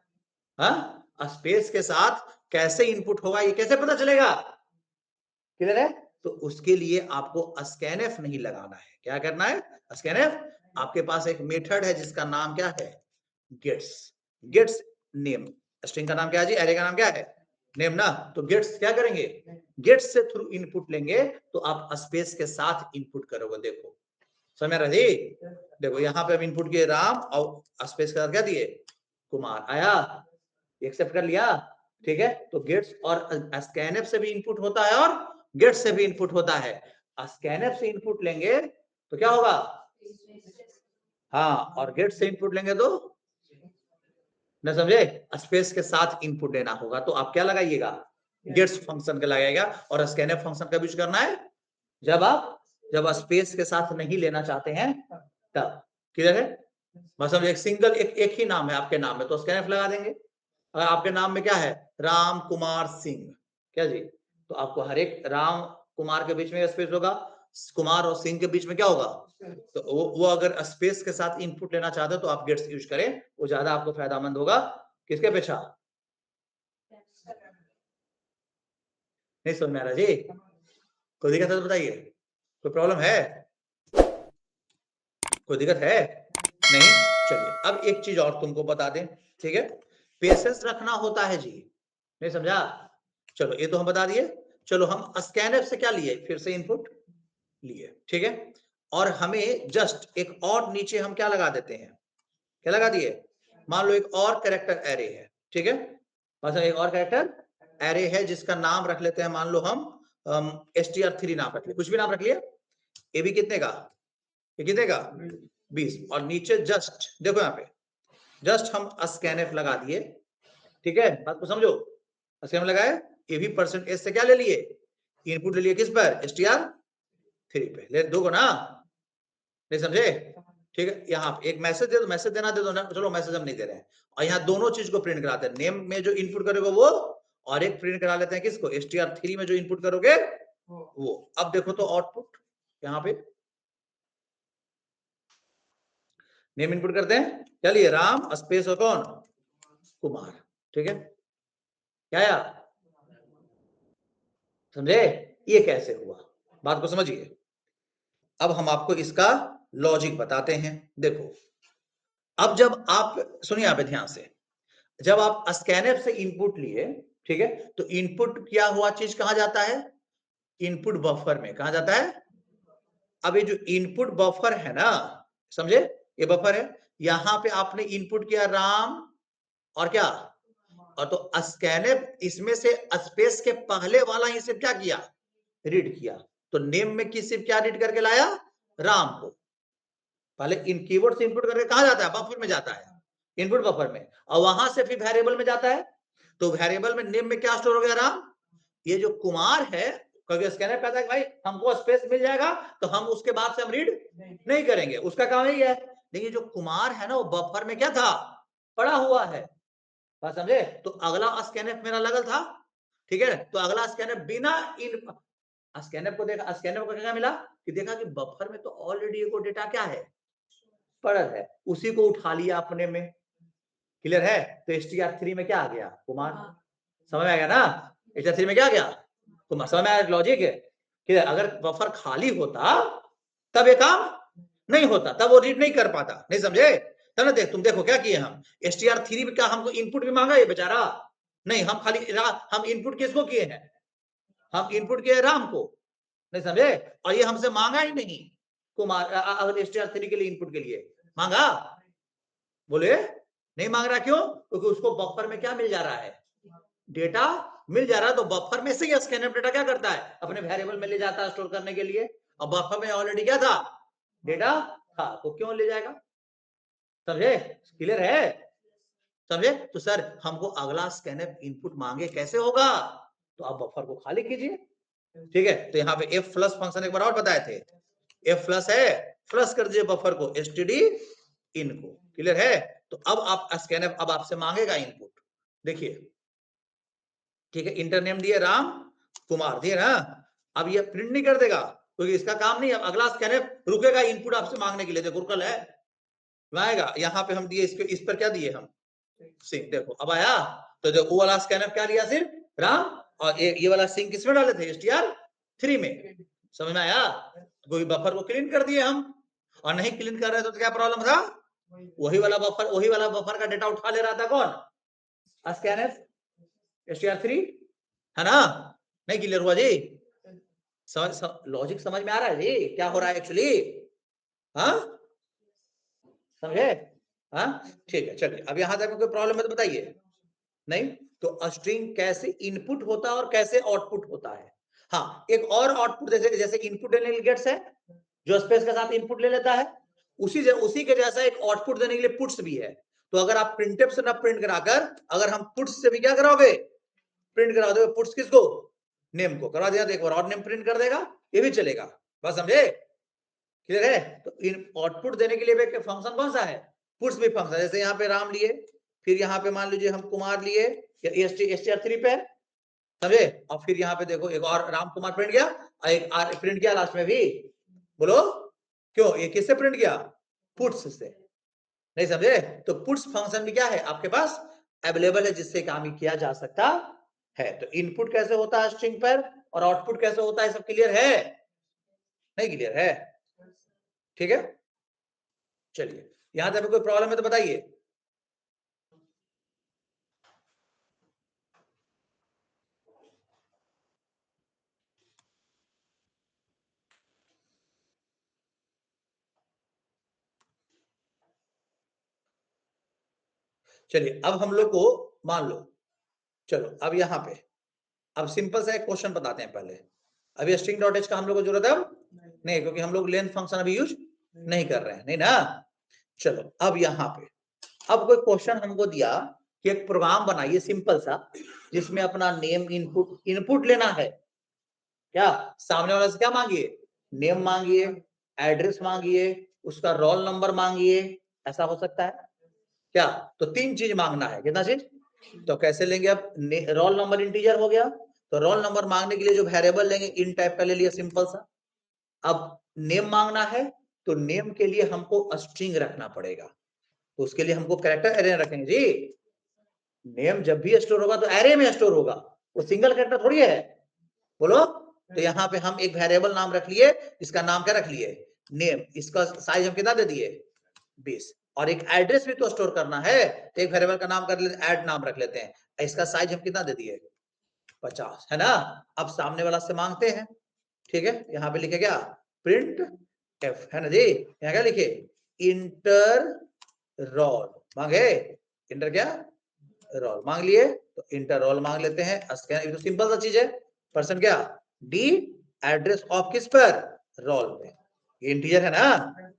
हाँ, स्पेस के साथ कैसे इनपुट होगा, ये कैसे पता चलेगा? क्लियर है? तो उसके लिए आपको स्कैनफ नहीं लगाना है। क्या करना है? स्कैनफ। आपके पास एक मेथड है जिसका नाम क्या है? गेट्स। Gets name. स्ट्रिंग का नाम क्या है जी? एरे का नाम क्या है? नेम ना। तो गेट्स क्या करेंगे? गेट्स से थ्रू इनपुट लेंगे, तो आप स्पेस के साथ इनपुट करोगे। देखो समझ रहे जी? देखो यहाँ पे हम इनपुट किए राम, और स्पेस के साथ क्या दिए? कुमार। आया? एक्सेप्ट कर लिया? ठीक है, तो गेट्स और स्कैनफ से भी इनपुट होता है, और गेट्स से भी इनपुट होता है। स्कैनफ से इनपुट लेंगे तो क्या होगा? हाँ, और गेट से इनपुट लेंगे तो न समझे? स्पेस के साथ इनपुट देना होगा। तो आप क्या लगाइएगा? गेट्स फंक्शन का लगाएगा। और स्कैनफ फंक्शन का यूज करना है जब स्पेस के साथ नहीं लेना चाहते हैं तब। क्लियर है? मतलब एक सिंगल एक ही नाम है आपके नाम में, तो स्कैनफ लगा देंगे। अगर आपके नाम में क्या है? राम कुमार सिंह, क्या जी? तो आपको हर एक राम कुमार के बीच में स्पेस होगा, कुमार और सिंह के बीच में क्या होगा? तो वो अगर स्पेस के साथ इनपुट लेना चाहते हो तो आप गेट्स यूज करें, वो ज्यादा आपको फायदामंद होगा। किसके अपेक्षा? नहीं समझ में आ रहा जी? कोई दिक्कत है तो बताइए। कोई प्रॉब्लम है? कोई दिक्कत है? नहीं। चलिए, अब एक चीज और तुमको बता दें। ठीक है, पेशेंस रखना होता है जी, नहीं समझा? चलो ये तो हम बता दिए। चलो हम स्कैनर से क्या लिए, फिर से इनपुट लिए, ठीक है। और हमें जस्ट एक और नीचे हम क्या लगा देते हैं, क्या लगा दिए, मान लो एक और कैरेक्टर एरे है, ठीक है। मतलब एक और कैरेक्टर एरे है जिसका नाम रख लेते हैं, मान लो हम str3 नाम रख लिया, कुछ भी नाम रख लिया। ये भी कितने का, ये कितने का 20। और नीचे जस्ट देखो यहाँ पे जस्ट हम स्कैनफ लगा दिए, ठीक है। बात को समझो, स्कैनफ लगाए, ये भी %s से क्या ले लिए, इनपुट ले लिए, किस पर, str3 पे ले दो ना, नहीं समझे? ठीक है। यहाँ पे एक मैसेज दे दो, मैसेज देना दे दो ना, चलो मैसेज हम नहीं दे रहे हैं। और यहाँ दोनों चीज को प्रिंट कराते हैं, नेम में जो इनपुट करोगे वो, और एक प्रिंट करा लेते हैं किसको, str3 में जो इनपुट करोगे वो। अब देखो तो आउटपुट यहाँ पे नेम इनपुट करते हैं, क्या लिए, राम स्पेस और कौन, कुमार, ठीक है। क्या आया, समझे? ये कैसे हुआ, बात को समझिए। अब हम आपको इसका लॉजिक बताते हैं। देखो अब जब आप सुनिए यहाँ पे ध्यान से, जब आप स्कैनर से इनपुट लिए, ठीक है, तो इनपुट किया हुआ चीज कहां जाता है, इनपुट बफर में, कहां जाता है। अब ये जो इनपुट बफर है ना, समझे, ये बफर है, यहां पे आपने इनपुट किया राम और क्या, और तो स्कैनर इसमें से स्पेस के पहले वाला ही सिर्फ क्या किया, रीड किया। तो नेम में किस सिर्फ क्या रीड करके लाया, राम को। पहले इन कीवर्ड से इनपुट करके कहां जाता है, बफर में जाता है, इनपुट बफर में, और वहां से फिर वेरिएबल में जाता है। तो वेरिएबल में नेम में क्या स्टोर हो गया, राम। ये जो कुमार है, क्योंकि स्कैनर कहता है भाई हमको स्पेस मिल जाएगा तो हम उसके बाद से हम रीड नहीं करेंगे, उसका काम यही है। लेकिन जो कुमार है ना, वो बफर में क्या था, पड़ा हुआ है, बात समझे। तो अगला स्कैनर मेरा लगल था, ठीक है। तो अगला स्कैनर बिना इन स्कैनर को देखा, स्कैनर को क्या मिला कि देखा कि बफर में तो ऑलरेडी एक डेटा क्या है, पड़ा है, उसी को उठा लिया अपने में, क्लियर है। तो str3 में क्या आ गया, कुमार, समझ में आ गया ना, str3 में क्या आ गया, कुमार, समझ में आया लॉजिक है। क्लियर। अगर बफर खाली होता तब ये काम नहीं होता, तब वो रीड नहीं कर पाता, नहीं समझे। तब ना देख, तुम देखो क्या किए हम, str3 में क्या हमको इनपुट भी मांगा ये बेचारा, नहीं, हम खाली हम इनपुट किसको किए हैं, हम इनपुट किए राम को, नहीं समझे। और ये हमसे मांगा ही नहीं, कुमार अगर str3 के लिए इनपुट के लिए मांगा, बोले नहीं मांग रहा, क्यों, क्योंकि उसको बफर में क्या मिल जा रहा है, डेटा मिल जा रहा है। तो बफर में से स्कैनर डेटा क्या करता है, अपने वेरिएबल में ले जाता है स्टोर करने के लिए, और बफर में ऑलरेडी क्या था, डेटा था, तो क्यों ले जाएगा, समझे, क्लियर है, समझे। तो सर हमको अगला स्कैनर इनपुट मांगे कैसे होगा, तो आप बफर को खाली कीजिए, ठीक है। तो यहाँ पे f प्लस फंक्शन एक बार और बताए थे, f प्लस है, प्लस कर दीजिए बफर को std इन को, क्लियर है। तो अब आप स्कैनर अब आपसे मांगेगा इनपुट, देखिए, ठीक है, इंटर नेम दिए राम कुमार दिए ना। अब ये प्रिंट नहीं कर देगा क्योंकि इसका काम नहीं है, अगला स्कैनर रुकेगा इनपुट आपसे मांगने के लिए, देखो रुकल है, आएगा। यहाँ पे हम दिए इस पर क्या दिए हम, सिंह, देखो अब आया। तो जो वो वाला स्कैनर क्या लिया, सिर्फ राम, और ये वाला सिंह किसमें डाले थे, str3 में, समझ में आया। कोई बफर को क्लीन कर दिए हम, और नहीं क्लीन कर रहे तो क्या प्रॉब्लम था, वही वाला बफर का डेटा उठा ले रहा था कौन, स्कैनर str3, है ना। नहीं क्लियर हुआ जी, लॉजिक समझ में आ रहा है जी, क्या हो रहा है एक्चुअली, हाँ समझे, हाँ ठीक है। चलिए अब यहां तक कोई प्रॉब्लम है तो बताइए, नहीं। तो स्ट्रिंग कैसे इनपुट होता है और कैसे आउटपुट होता है। हाँ, एक और आउटपुट जैसे जैसे इनपुट देने के लिए गेट्स है, जो स्पेस के साथ इनपुट ले लेता है, उसी के जैसा एक आउटपुट देने के लिए पुट्स भी है। तो अगर आप प्रिंटफ से ना प्रिंट कराकर, अगर हम पुट्स से भी क्या कराओगे, प्रिंट करा दोगे, पुट्स किसको, नेम को करवा दिया, तो एक बार और नेम प्रिंट कर देगा, ये भी चलेगा, बस समझे, क्लियर है। तो इन आउटपुट देने के लिए फंक्शन कौन सा है, पुट्स भी फंक्शन, जैसे यहाँ पे राम लिए, फिर यहाँ पे मान लीजिए हम कुमार लिए, str3 पे, समझे। और फिर यहाँ पे देखो एक और राम कुमार प्रिंट किया, और एक आर प्रिंट किया लास्ट में भी, बोलो क्यों, ये किससे प्रिंट किया, पुट्स से, नहीं समझे। तो पुट्स फंक्शन भी क्या है आपके पास अवेलेबल है, जिससे काम किया जा सकता है। तो इनपुट कैसे होता है स्ट्रिंग पर, और आउटपुट कैसे होता है, सब क्लियर है, नहीं क्लियर है, ठीक है। चलिए यहां तक कोई प्रॉब्लम है तो बताइए, चलिए अब हम लोग को मान लो, चलो अब यहाँ पे अब सिंपल सा एक क्वेश्चन बताते हैं पहले। अभी स्ट्रिंग डॉट एच का हम लोग को जरूरत है नहीं, क्योंकि हम लोग लेंथ फंक्शन अभी यूज नहीं कर रहे हैं, नहीं ना। चलो अब यहाँ पे अब कोई क्वेश्चन हमको दिया कि एक प्रोग्राम बनाइए सिंपल सा, जिसमें अपना नेम इनपुट लेना है। क्या सामने वाले से क्या मांगिए? नेम मांगिए, एड्रेस मांगिए, उसका रोल नंबर मांगिए, ऐसा हो सकता है क्या? तो 3 चीज मांगना है। कितना चीज? तो कैसे लेंगे? अब रोल नंबर इंटीजर हो गया, तो रोल नंबर मांगने के लिए जो वेरिएबल लेंगे इन टाइप का ले लिया, सिंपल सा। अब नेम मांगना है, तो नेम के लिए हमको स्ट्रिंग रखना पड़ेगा, तो उसके लिए हमको कैरेक्टर एरे रखेंगे जी। नेम जब भी स्टोर होगा तो एरे में स्टोर होगा, वो सिंगल कैरेक्टर थोड़ी है, बोलो। तो यहाँ पे हम एक वेरिएबल नाम रख लिए, इसका नाम क्या रख लिए? नेम। इसका साइज हम कितना दे दिए? 20। और एक एड्रेस भी तो स्टोर करना है, तो एक वेरिएबल का नाम कर लेते, ऐड नाम रख लेते हैं, इसका साइज हम कितना दे दिए? 50, है ना। अब सामने वाला से मांगते हैं, ठीक है। यहाँ पे लिखे क्या? प्रिंट एफ, है ना जी। यहाँ क्या लिखे? इंटर रोल मांगे, इंटर क्या? रोल मांग लिए, तो इंटर रोल मांग लेते हैं। स्कैन, तो सिंपल सा चीज है। पर्सन क्या? डी, एड्रेस ऑफ किस पर? रोल पे। ये इंटीजर है ना,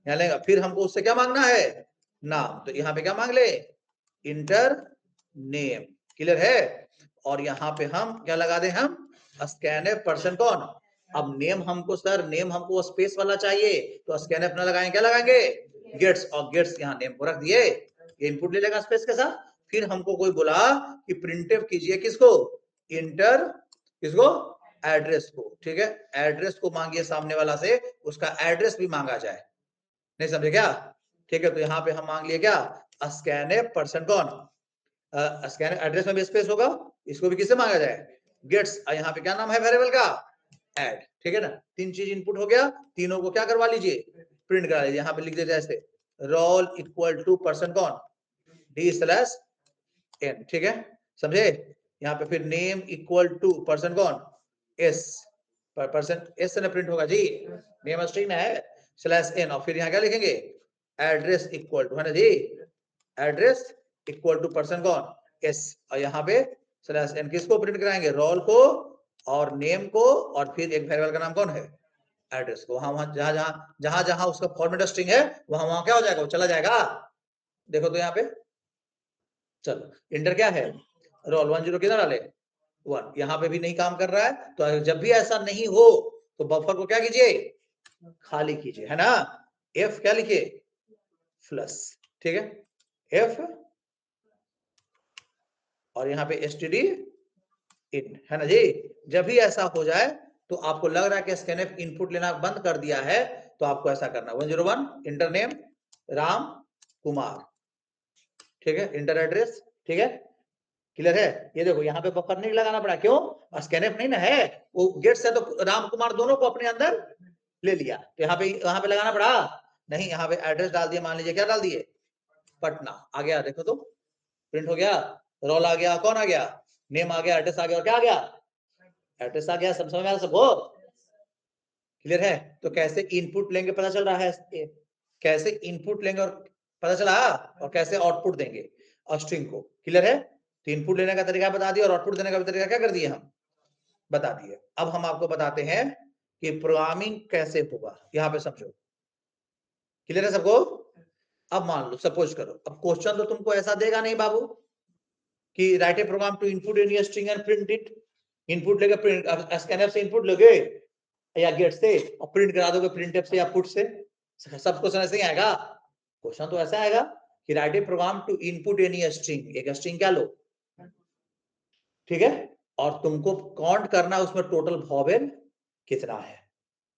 यहाँ लेगा। फिर हमको उससे क्या मांगना है? नाम। तो यहाँ पे क्या मांग ले? Inter name. क्लियर है। और यहाँ पे हम क्या लगा दें? हम स्कैनफ पर्सन कौन? अब नेम हमको, सर नेम हमको स्पेस वाला चाहिए, तो स्कैनफ ना लगाएं, क्या लगाएंगे? गेट्स। और गेट्स यहाँ नेम को रख दिए, ये इनपुट ले लेगा स्पेस के साथ। फिर हमको कोई बोला कि प्रिंटफ कीजिए किसको? इंटर किसको? एड्रेस को, ठीक है। एड्रेस को मांगिए सामने वाला से, उसका एड्रेस भी मांगा जाए। नहीं समझे क्या? ठीक है। तो यहाँ पे हम मांग लिए क्या? स्कैनफ पर्सन कौन? स्कैनफ एड्रेस में भी स्पेस होगा, इसको भी किससे मांगा जाए? गेट्स। यहाँ पे क्या नाम है वेरिएबल का? ऐड, ठीक है ना। 3 चीज इनपुट हो गया, तीनों को क्या करवा लीजिए? प्रिंट करा लीजिए। यहाँ पे लिख देते ऐसे, रोल इक्वल टू पर्सन कौन? डी स्लैश एन, ठीक है, समझे। यहाँ पे फिर नेम इक्वल टू पर्सन कौन? एस, पर्सन एस से ना प्रिंट होगा जी, नेम स्ट्रिंग है, स्लैश एन। और फिर यहाँ क्या लिखेंगे? एड्रेस इक्वल टू, है ना जी, एड्रेस इक्वल टू पर्सन कौन? एस। और यहाँ पे स्लैश एन, किसको प्रिंट कराएंगे? रोल को और नेम को, और फिर एक वेरिएबल का नाम कौन है? एड्रेस को। वहां जहां जहां उसका फॉर्मेट स्ट्रिंग है, वहां क्या हो जाएगा? वो चला जाएगा। देखो तो यहाँ पे, चलो इंटर क्या है? रोल 10 किधर डाले? 1। यहाँ पे भी नहीं काम कर रहा है, तो जब भी ऐसा नहीं हो तो बफर को क्या कीजिए? खाली कीजिए, है ना। एफ क्या लिखिए? प्लस, ठीक है, एफ। और यहाँ पे एसटीडी इन, है ना जी। जब भी ऐसा हो जाए तो आपको लग रहा है कि स्कैनफ इनपुट लेना बंद कर दिया है, तो आपको ऐसा करना 101 इंटर नेम राम कुमार, ठीक है, इंटर एड्रेस, ठीक है, क्लियर है। ये देखो यहाँ पे बफर नहीं लगाना पड़ा, क्यों? स्कैनफ नहीं ना है, वो गेट से तो राम कुमार दोनों को अपने अंदर ले लिया, तो यहाँ पे लगाना पड़ा नहीं। यहाँ पे एड्रेस डाल दिया, मान लीजिए क्या डाल दिए? पटना आ गया, देखो तो प्रिंट हो गया। रोल आ गया, कौन आ गया? नेम आ गया, एड्रेस आ गया, और क्या आ गया? एड्रेस आ गया। सब समझ में आ रहा सबको? क्लियर है। तो कैसे इनपुट लेंगे पता चल रहा है, कैसे इनपुट लेंगे और पता चला, और कैसे आउटपुट देंगे स्ट्रिंग को। क्लियर है। तो इनपुट लेने का तरीका बता दिया, और आउटपुट देने का तरीका क्या कर दिए हम? बता दिए। अब हम आपको बताते हैं कि प्रोग्रामिंग कैसे होगा, यहाँ पे समझो। क्लियर है सबको? अब मान लो, सपोज करो, अब क्वेश्चन तो तुमको ऐसा देगा नहीं बाबू कि write a program to input any string and print it. Input लेके प्रिंट, स्कैनफ से इनपुट लोगे या गेट से, और प्रिंट करा दोगे प्रिंटफ से या पुट से। सब क्वेश्चन ऐसे ही आएगा। क्वेश्चन तो ऐसा आएगा कि write a program to input any string, एक स्ट्रिंग क्या लो, ठीक है, और तुमको काउंट करना उसमें टोटल वॉवेल कितना है,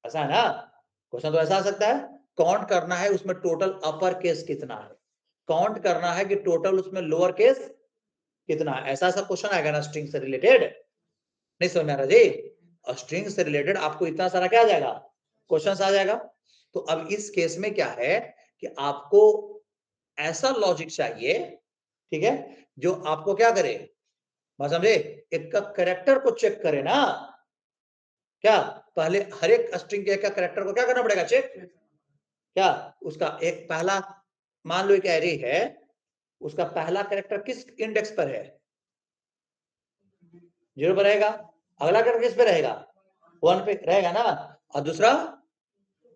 ऐसा है ना। क्वेश्चन तो ऐसा आ सकता है, काउंट करना है उसमें टोटल अपर केस कितना है, काउंट करना है कि टोटल उसमें लोअर केस कितना है, ऐसा सा क्वेश्चन आएगा ना स्ट्रिंग से रिलेटेड। नहीं समझ में आ रहा जी? और स्ट्रिंग से रिलेटेड आपको इतना सारा क्या आ जाएगा? क्वेश्चन आ जाएगा। तो अब इस केस में क्या है कि आपको ऐसा लॉजिक चाहिए, ठीक है, जो आपको क्या करे, बात समझे, एक का कैरेक्टर को चेक करे ना। क्या पहले हर एक स्ट्रिंग के एक का कैरेक्टर को क्या करना पड़ेगा? चेक। क्या उसका एक पहला, मान लो एक एरे है, उसका पहला कैरेक्टर किस इंडेक्स पर है? 0 पर रहेगा। अगला कैरेक्टर किस पे रहेगा? 1 पे रहेगा ना, और दूसरा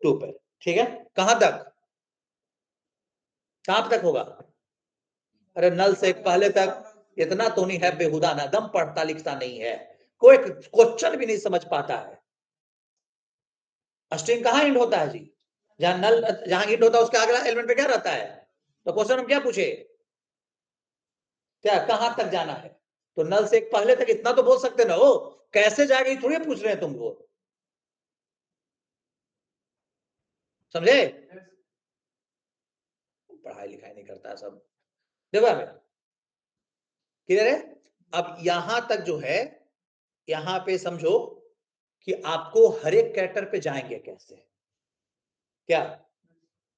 2 पे। ठीक है, कहां तक होगा? अरे नल से पहले तक। इतना तो नहीं है बेहुदा ना, दम पढ़ता लिखता नहीं है, कोई क्वेश्चन भी नहीं समझ पाता है। स्ट्रिंग कहां एंड होता है जी? जहां नल, जहां एंड होता है उसके अगला एलिमेंट पे क्या रहता है? तो क्वेश्चन हम क्या पूछे? क्या कहां तक जाना है? तो नल से पहले तक इतना तो बोल सकते ना हो, कैसे जाएगा ये थोड़ी पूछ रहे हैं तुमको, समझे? पढ़ाई लिखाई नहीं करता सब। देखो हमें क्लियर है। अब यहां तक जो है, यहां पे समझो कि आपको हर एक कैरेक्टर पे जाएंगे कैसे, क्या?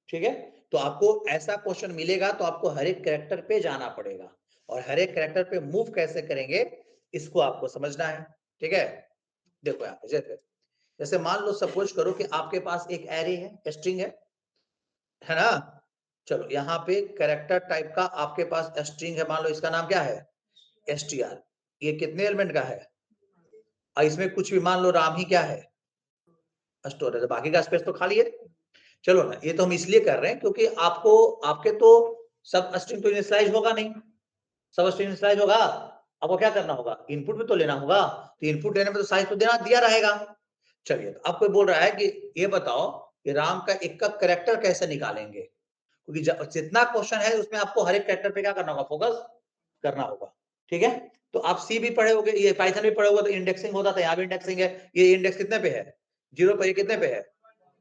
ठीक है, तो आपको ऐसा क्वेश्चन मिलेगा तो आपको हर एक कैरेक्टर पे जाना पड़ेगा, और हर एक कैरेक्टर पे मूव कैसे करेंगे इसको आपको समझना है। ठीक है, देखो यहाँ पे जैसे मान लो सपोज करो कि आपके पास एक एरे है, स्ट्रिंग है ना। चलो यहाँ पे कैरेक्टर टाइप का आपके पास स्ट्रिंग है, मान लो इसका नाम क्या है? str। ये कितने एलिमेंट का है? और इसमें कुछ भी मान लो राम ही क्या है? स्टोरेज, बाकी का स्पेस तो खाली है। चलो ना, ये तो हम इसलिए कर रहे हैं क्योंकि आपको, आपके तो सब स्ट्रिंग तो इनिशियलाइज होगा नहीं, सब स्ट्रिंग इनिशियलाइज होगा। आपको क्या करना होगा? इनपुट में तो लेना होगा, तो इनपुट लेने में तो साइज तो देना दिया रहेगा। चलिए, तो अब कोई बोल रहा है कि ये बताओ कि राम का एक का कैरेक्टर कैसे निकालेंगे, क्योंकि जितना क्वेश्चन है उसमें आपको हर एक कैरेक्टर पे क्या करना होगा? फोकस करना होगा। ठीक है, तो आप सी भी पढ़े होगे, ये पाइथन भी पढ़े होगे, तो इंडेक्सिंग होता था, यहाँ भी इंडेक्सिंग है। ये इंडेक्स कितने पे है? 0 पे। ये कितने पे है?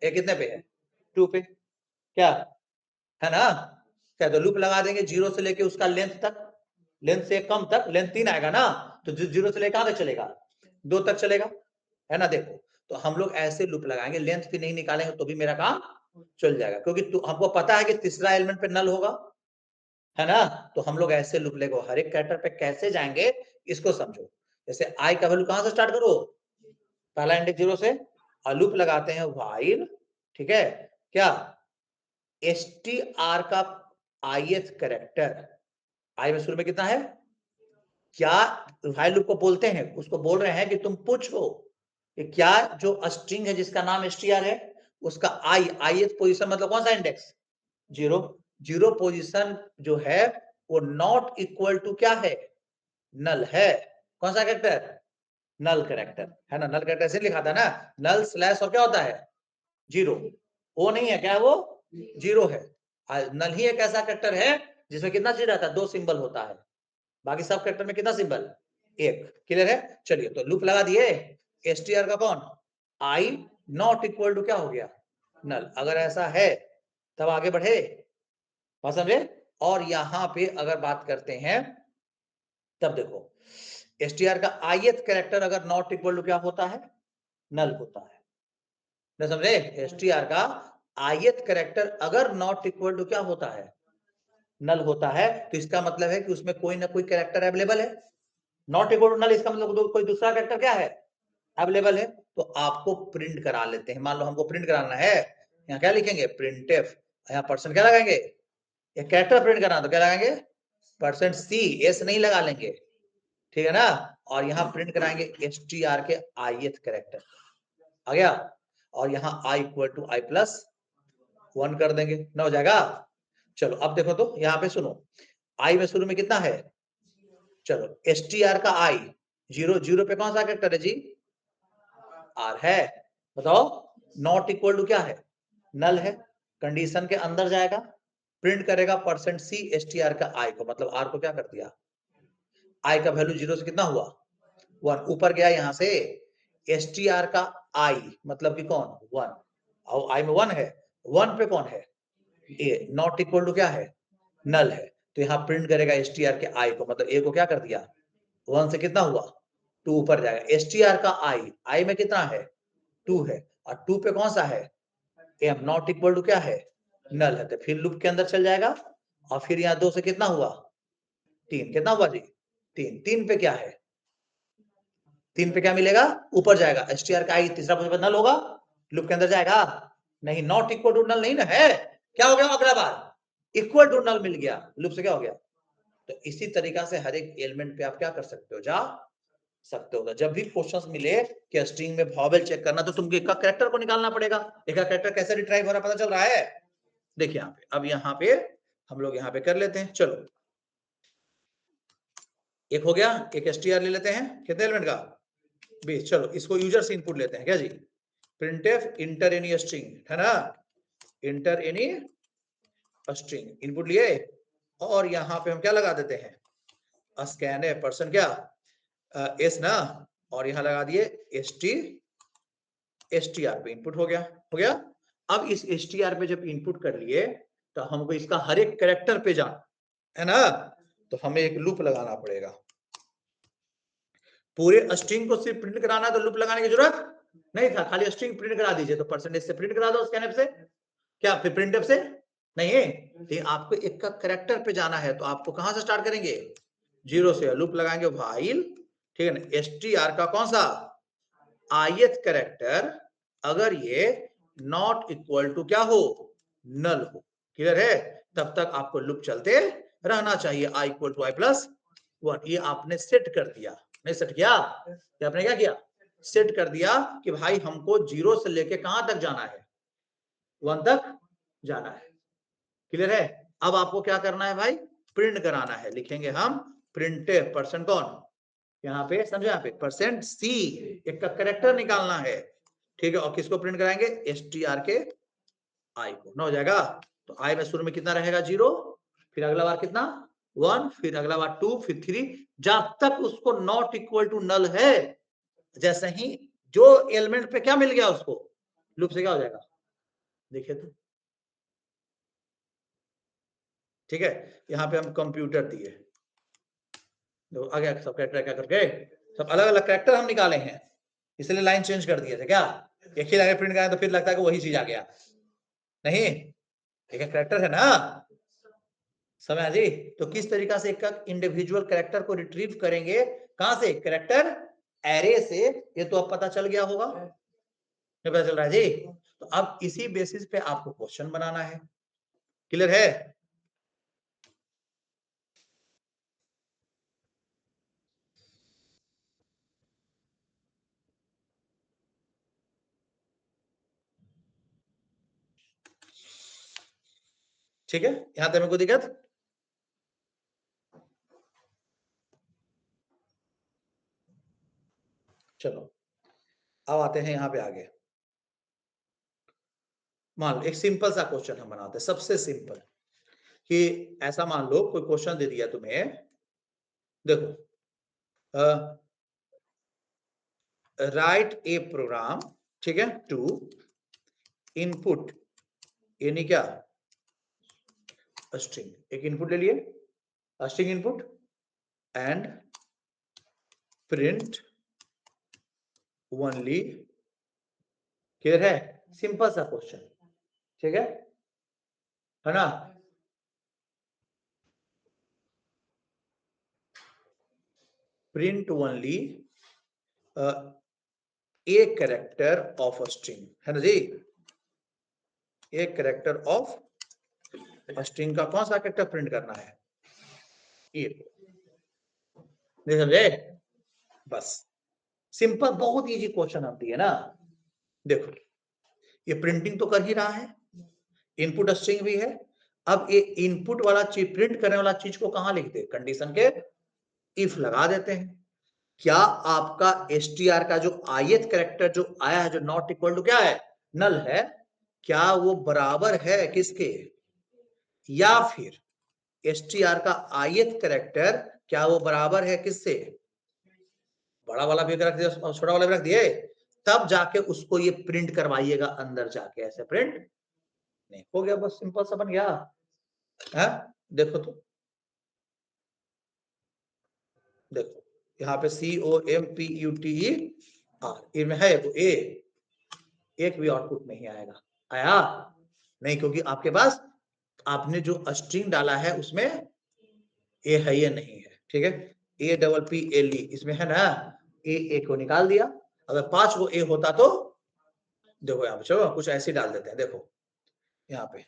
ये कितने पे है? 2 पे। क्या है ना? क्या तो लूप लगा देंगे 0 से लेके उसका लेंथ तक, लेंथ से कम तक, लेंथ 3 आएगा ना, तो 0 से लेकर कहां तक चलेगा? 2 तक चलेगा, है ना। देखो, तो हम लोग ऐसे लूप लगाएंगे, लेंथ भी नहीं निकालेंगे तो भी मेरा काम चल जाएगा, क्योंकि हमको पता है कि तीसरा एलिमेंट पे नल होगा, है ना। तो हम लोग ऐसे लूप लेंगे, हर एक कैरेक्टर पे कैसे जाएंगे इसको समझो। जैसे आई का वैल्यू कहां से स्टार्ट करो? पहला इंडेक्स 0 से, और लूप लगाते हैं व्हाइल, ठीक है, क्या? str का ith कैरेक्टर, आई में शुरू में कितना है? क्या व्हाइल लूप को बोलते हैं, उसको बोल रहे हैं कि तुम पूछो कि क्या जो स्ट्रिंग है जिसका नाम str है, उसका ith पोजीशन मतलब कौन सा इंडेक्स? 0। 0 पोजीशन जो है वो नॉट इक्वल टू क्या है? नल है। कौन सा कैरेक्टर? नल कैरेक्टर, है ना। नल कैरेक्टर से लिखा था ना, नल स्लैश और क्या होता है? 0। वो नहीं है, क्या है वो? 0 है। नल ही एक ऐसा कैरेक्टर है जिसमें कितना चीज रहता है? 2 सिंबल होता है, बाकी सब कैरेक्टर में कितना सिंबल? 1। क्लियर है। चलिए, तो लूप लगा दिए, str का कौन? आई नॉट इक्वल टू क्या हो गया? नल। अगर ऐसा है तब आगे बढ़े, बात समझे। और यहां पे अगर बात करते हैं, तब देखो str का ith कैरेक्टर अगर नॉट इक्वल टू क्या होता है? नल होता है, ना समझे। str का ith कैरेक्टर अगर नॉट इक्वल टू क्या होता है? नल होता है, तो इसका मतलब है कि उसमें कोई ना कोई कैरेक्टर अवेलेबल है। नॉट इक्वल टू नल, इसका मतलब कोई दूसरा कैरेक्टर क्या है? अवेलेबल है। तो आपको प्रिंट करा लेते हैं, मान लो हमको प्रिंट कराना है, यहाँ क्या लिखेंगे? प्रिंटफ। यहाँ परसेंट क्या लगाएंगे? एक कैरेक्टर प्रिंट कराना तो क्या लगाएंगे? %c, एस नहीं लगा लेंगे, ठीक है ना। और यहाँ प्रिंट कराएंगे str के ith कैरेक्टर, आ गया। और यहाँ i equal to i plus 1 कर देंगे, ना हो जाएगा। चलो अब देखो, तो यहाँ पे सुनो, i में शुरू में कितना है? चलो, str का i 0, 0 पे कौन सा कैरेक्टर है जी? r है। बताओ, नॉट इक्वल टू क्या है? नल है। कंडीशन के अंदर जाएगा, प्रिंट करेगा %c str का i को, मतलब r को क्या कर दिया? i का वैल्यू 0 से कितना हुआ? 1। ऊपर गया यहाँ से str का i मतलब कि कौन? 1, और i में 1 है, 1 पे कौन है? a। नॉट इक्वल टू क्या है? नल है। तो यहाँ प्रिंट करेगा str के i को, मतलब a को क्या कर दिया? 1 से कितना हुआ? 2 ऊपर जाएगा। str का i में कितना है? 2 है, और 2 पे कौन सा है? m। नॉट इक्वल टू क्या है? नल है। तो फिर लूप के अंदर चल जाएगा, और फिर यहाँ 2 से कितना हुआ? 3। कितना हुआ जी? 3। 3 पे क्या है? 3 पे क्या मिलेगा? ऊपर जाएगा, str का i तीसरा पोजीशन नल होगा, लूप के अंदर जाएगा नहीं। नॉट इक्वल टू नल नहीं ना है, क्या हो गया? अगला बार इक्वल टू नल मिल गया, लूप से क्या हो गया? तो इसी तरीका से हर एक एलिमेंट पे आप क्या कर सकते हो, जा सकते हो। जब भी क्वेश्चंस मिले कि स्ट्रिंग में वॉवेल चेक करना, तो तुमको एक का कैरेक्टर को निकालना पड़ेगा। एक का कैरेक्टर कैसे रिट्राइव हो रहा है पता चल रहा है? देखिए यहाँ पे, अब यहाँ पे हम लोग यहाँ पे कर लेते हैं। चलो एक हो गया, एक str ले लेते हैं, कितने एलिमेंट का, 20। चलो इसको यूजर से इनपुट लेते हैं क्या जी, printf इंटर एनी स्ट्रिंग, है ना, इंटर एनी स्ट्रिंग इनपुट लिए, और यहाँ पे हम क्या लगा देते हैं, स्कैन है पर्सन क्या एस ना, और यहाँ लगा दिए str पे इनपुट हो गया, हो गया। अब इस str पे जब इनपुट कर लिए, तो हमको इसका हर एक कैरेक्टर पे जाना है ना, तो हमें एक लूप लगाना पड़ेगा। पूरे स्ट्रिंग को सिर्फ प्रिंट कराना है तो लूप लगाने की जरूरत नहीं था, खाली स्ट्रिंग प्रिंट करा दीजिए, तो परसेंटेज से प्रिंट करा दो, स्कैनफ से, क्या फिर प्रिंटफ से नहीं है। लेकिन आपको एक का कैरेक्टर पे जाना है, तो आपको कहां से स्टार्ट करेंगे, 0 से, लूप लगाएंगे व्हाइल, ठीक है ना, str का कौन सा ith कैरेक्टर, अगर ये नॉट इक्वल टू क्या हो, नल हो, क्लियर है, तब तक आपको लूप चलते रहना चाहिए, i equal to i plus 1। ये आपने सेट कर दिया, नहीं सेट किया, ये आपने क्या किया, सेट कर दिया कि भाई हमको 0 से लेके कहां तक जाना है, 1 तक जाना है, क्लियर है। अब आपको क्या करना है भाई, प्रिंट कराना है, लिखेंगे हम प्रिंट परसेंट कौन, यहाँ पे समझो, यहाँ पे परसेंट सी, एक का कैरेक्टर निकालना है, ठीक है, और किसको प्रिंट कराएंगे, str के i को, ना हो जाएगा। तो i में शुरू में कितना रहेगा, 0, फिर अगला बार कितना 1, फिर अगला बार 2, फिर 3, जब तक उसको नॉट इक्वल टू नल है, जैसे ही जो एलिमेंट पे क्या मिल गया उसको, लूप से क्या हो जाएगा, देखिए तो, ठीक है। यहाँ पे हम कंप्यूटर दिए, तो आगे सब कैरेक्टर क्या करके, सब अलग अलग कैरेक्टर हम निकाले हैं, इसलिए लाइन चेंज कर दिए थे क्या, एक ही लगे प्रिंट कराए तो फिर लगता है कि वही चीज आ गया, नहीं, एक कैरेक्टर है ना, समझ जी। तो किस तरीका से एक इंडिविजुअल कैरेक्टर को रिट्रीव करेंगे, कहां से, कैरेक्टर एरे से, ये तो अब पता चल गया होगा, पता चल रहा है जी। तो अब इसी बेसिस पे आपको क्वेश्चन बनाना है, क्लियर है। ठीक है, यहां तक कोई दिक्कत, चलो अब आते हैं यहां पे आगे। मान लो एक सिंपल सा क्वेश्चन हम बनाते हैं, सबसे सिंपल, कि ऐसा मान लो कोई क्वेश्चन दे दिया तुम्हें, देखो राइट ए प्रोग्राम, ठीक है, टू इनपुट यानी क्या, स्ट्रिंग, एक इनपुट ले लिए, string input, and print only, clear है, सिंपल सा क्वेश्चन, ठीक है ना। Print only a character of a string, है ना जी, एक कैरेक्टर ऑफ स्ट्रिंग का कौन सा कैरेक्टर प्रिंट करना है, ये, नहीं समझे, बस सिंपल, बहुत इजी क्वेश्चन आती है ना। देखो ये प्रिंटिंग तो कर ही रहा है, इनपुट स्ट्रिंग भी है, अब ये इनपुट वाला चीज, प्रिंट करने वाला चीज को कहां लिखते हैं, कंडीशन के इफ लगा देते हैं। क्या आपका str का जो ith कैरेक्टर जो आया है, जो नॉट इक्वल टू क्या है, नल है, क्या वो बराबर है किसके, या फिर str का ith कैरेक्टर क्या वो बराबर है किससे, बड़ा वाला भी रख दिया और छोटा वाला भी रख दिए, तब जाके उसको ये प्रिंट करवाइएगा अंदर जाके, ऐसे प्रिंट नहीं, हो गया, बस सिंपल सा बन गया है। देखो तो, देखो यहाँ पे COMPUTER इनमें है तो ए, एक भी आउटपुट नहीं आएगा, आया नहीं, क्योंकि आपके पास आपने जो स्ट्रिंग डाला है उसमें ए है, ये नहीं है, ठीक है, APPLE इसमें है ना, ए को निकाल दिया, अगर 5 को ए होता तो, देखो यहाँ पे चलो कुछ ऐसे डाल देते हैं, देखो यहाँ पे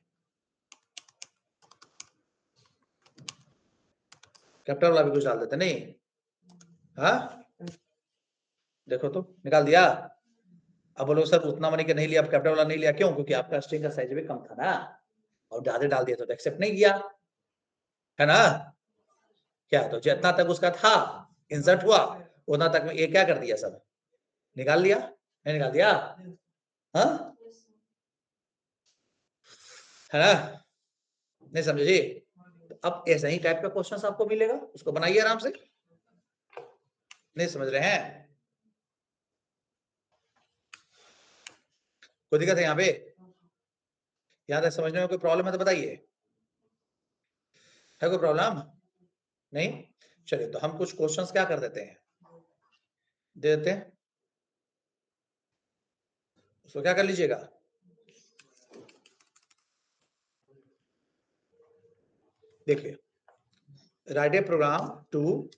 कैपिटल वाला भी कुछ डाल देते नहीं? हाँ, देखो तो निकाल दिया। अब बोलो सर उतना मनी का नहीं लिया, कैपिटल वाला नहीं लिया, क्यों? क्योंकि आपका स्ट्रिंग का साइज भी कम था ना, और ज्यादा डाल दिया तो एक्सेप्ट नहीं किया, है ना? क्या तो जितना तक उसका था इंसर्ट हुआ उतना तक में ये क्या कर दिया, सब निकाल लिया, नहीं निकाल दिया? हाँ, है ना? नहीं समझे जी? अब ऐसा ही टाइप का क्वेश्चन आपको मिलेगा, उसको बनाइए आराम से। नहीं समझ रहे हैं? कोई दिक्कत है यहाँ पे? यहाँ तक समझने में कोई प्रॉब्लम है तो बताइए, है कोई प्रॉब्लम? नहीं? चलिए तो हम कुछ क्वेश्चंस क्या कर देते हैं, दे देते हैं, उसको क्या कर लीजिएगा, देखिए, write a program to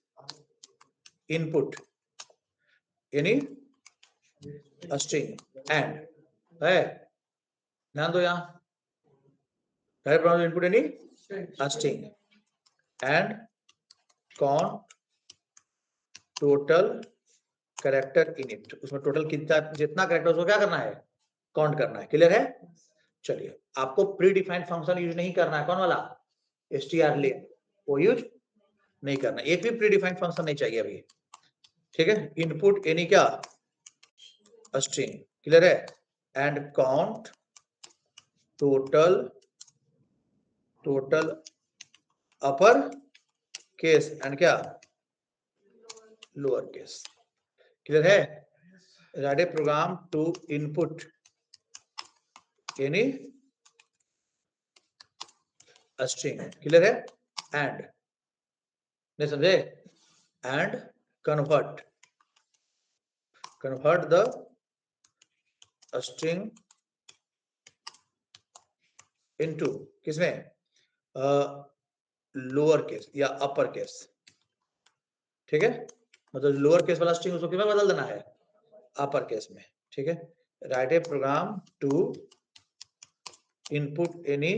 input any string and, है ध्यान दो, यहाँ write program input any string and count total character in it, उसमें टोटल कितना जितना कैरेक्टर उसको क्या करना है, काउंट करना है। क्लियर है? चलिए, आपको प्री डिफाइंड फंक्शन यूज नहीं करना है, कौन वाला, str वो यूज नहीं करना, एक भी प्री डिफाइंड फंक्शन नहीं चाहिए अभी, ठीक है? इनपुट यानी क्या, स्ट्रिंग, क्लियर है? And count total upper case and क्या, लोअर केस, क्लियर है? Write a program to input any string, clear है? एंड, नहीं समझे? And convert the string into किसमें, लोअर केस या अपर केस, ठीक है? मतलब लोअर केस वाला स्ट्रिंग उसको किसमें बदल देना है, अपर केस में, ठीक है? Write a program to input any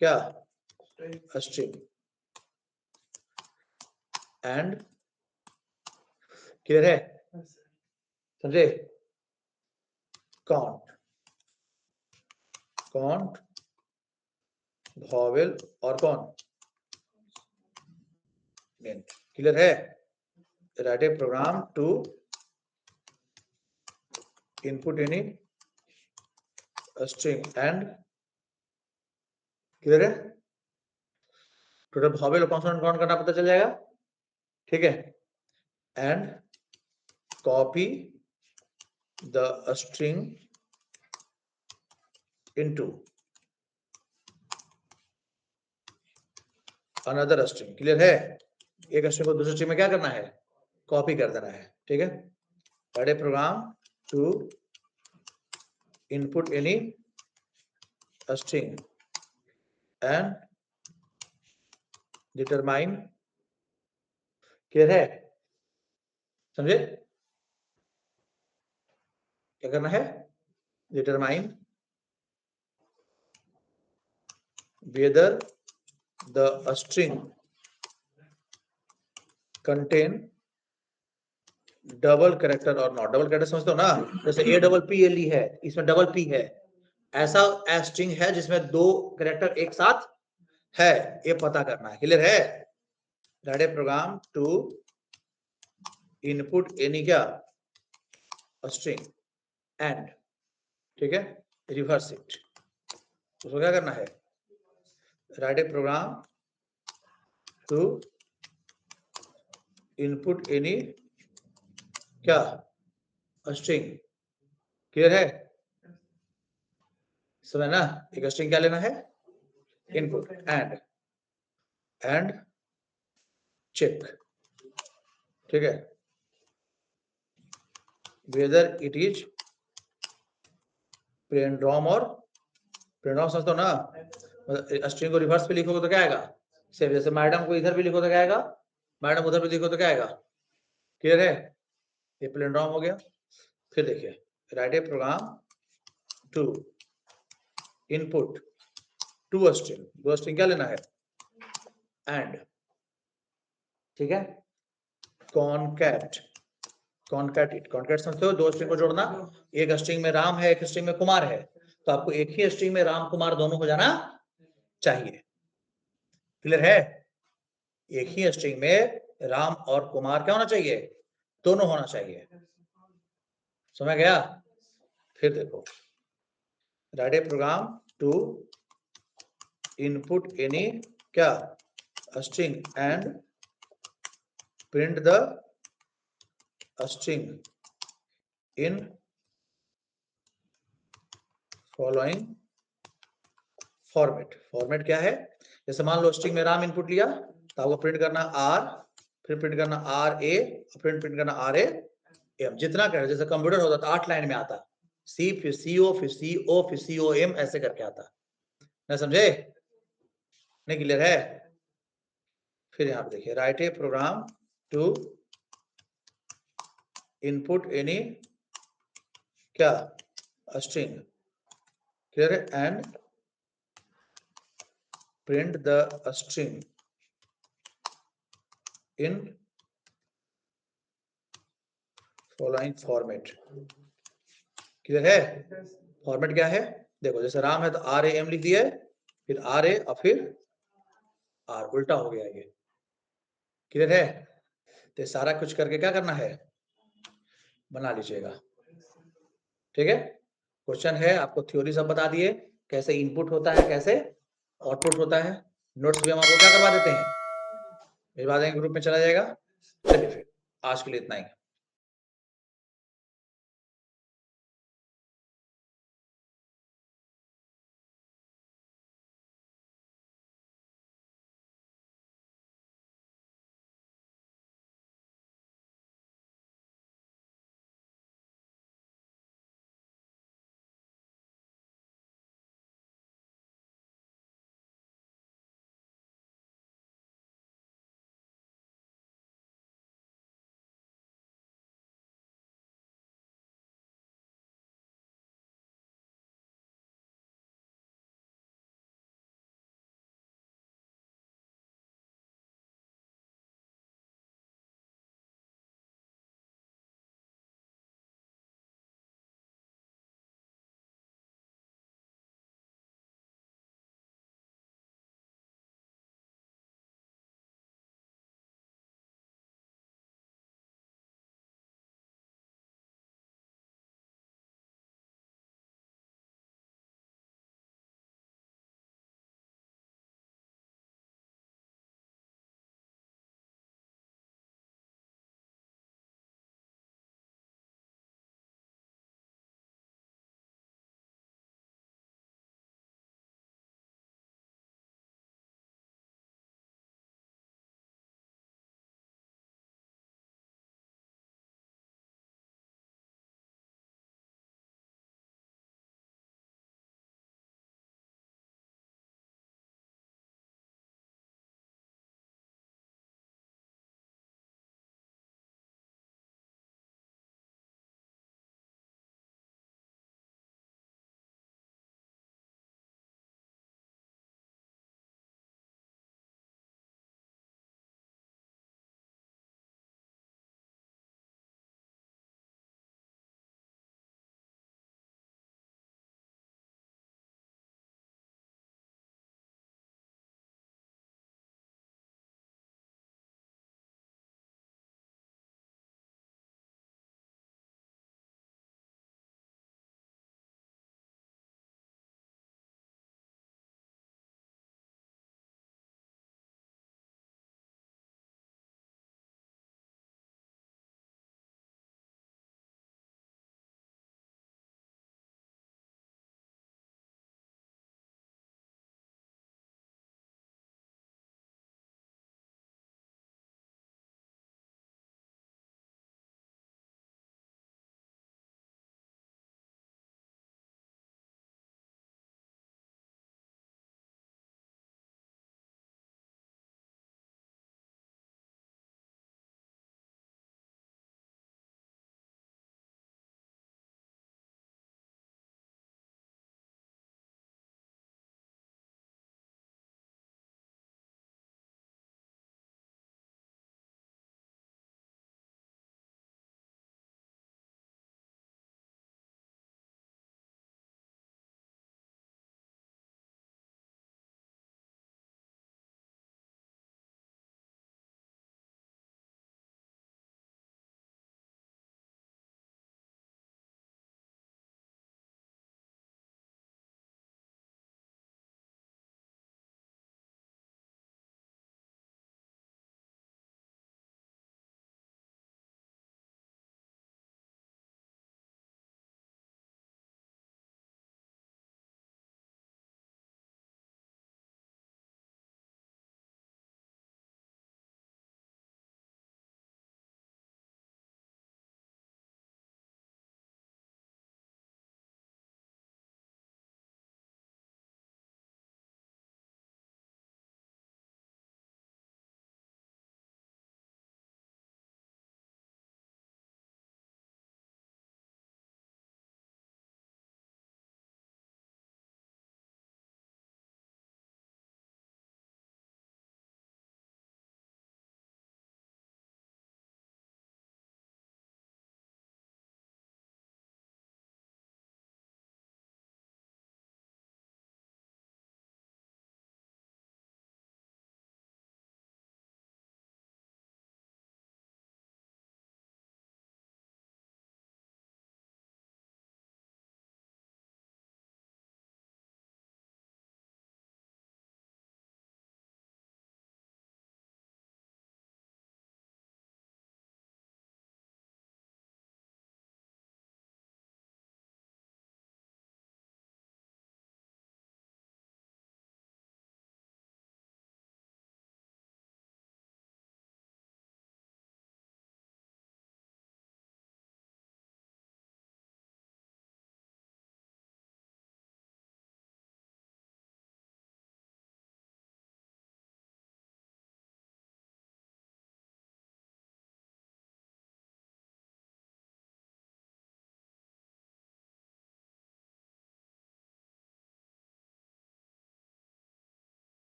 क्या, स्ट्रिंग एंड, क्लियर है? समझे? काउंट वॉवेल और कौन, क्लियर है? Write a program to input any string and, clear है? टोटल वॉवेल और कॉन्सोनेंट काउंट करना पता चल जाएगा, ठीक है? And copy the string into another string, clear है? एक स्ट्रिंग को दूसरे स्ट्रिंग में क्या करना है, कॉपी कर देना है, ठीक है? Write a program to input any string and determine, clear है? समझे? क्या करना है, determine whether the string contain double character और नॉट, डबल कैरेक्टर समझते हो ना, जैसे A double P L E है, इसमें डबल पी है, ऐसा स्ट्रिंग है जिसमें दो कैरेक्टर एक साथ है, ये पता करना है, क्लियर है? Write a program to input any क्या, स्ट्रिंग एंड, ठीक है, रिवर्स इट, उसको क्या करना है, write a program to input any क्या, स्ट्रिंग, क्लियर है? समझ ना? एक स्ट्रिंग क्या लेना है, इनपुट एंड चेक, ठीक है, वेदर इट इज पैरेंड्रोम और पैरेंड्रोम समझते हो ना, स्ट्रिंग को रिवर्स पे लिखोगे तो क्या आएगा, सेम जैसे मैडम को इधर भी लिखो तो क्या आएगा, मैडम उधर भी लिखो तो क्या आएगा, क्लियर है? ये पैरेंड्रोम हो गया। फिर देखिए, write a program to input two string, दो स्ट्रिंग क्या लेना है, एंड ठीक है, कॉनकैट, कॉनकैटिट, कॉनकैट समझते हो, दो स्ट्रिंग को जोड़ना, एक स्ट्रिंग में राम है, एक स्ट्रिंग में कुमार है, तो आपको एक ही स्ट्रिंग में राम कुमार दोनों हो जाना चाहिए। क्लियर है? एक ही स्ट्रिंग में राम और कुमार क्या होना चाहिए? दोनों होना चाहिए। समझ गया? फिर देखो, write a program to input any क्या string and print the string in following format. Format क्या है? जैसे मान लो स्ट्रिंग में राम इनपुट लिया, तो आपको प्रिंट करना आर, फिर प्रिंट करना आर ए, फिर प्रिंट करना आर ए एम, जितना कर, जैसे कंप्यूटर होता था 8 लाइन में आता, सी फिर सी ओ फिर सी ओ फिर सी ओ एम, ऐसे करके आता। ना समझे? नहीं क्लियर है? फिर यहाँ पे देखिए, write a program to input any क्या स्ट्रिंग, क्लियर है, and print the string in following format. Clear है? फॉर्मेट क्या है? देखो, जैसे राम है तो आर ए एम लिख दिया, फिर आर ए और फिर आर, उल्टा हो गया ये। क्लियर है? तो सारा कुछ करके क्या करना है, बना लीजिएगा। ठीक है, क्वेश्चन है, आपको थ्योरी सब बता दिए, कैसे इनपुट होता है, कैसे आउटपुट होता है। नोट्स भी हम आपको क्या करवा देते हैं, भिजवा देंगे, ग्रुप में चला जाएगा। चलिए फिर आज के लिए इतना ही।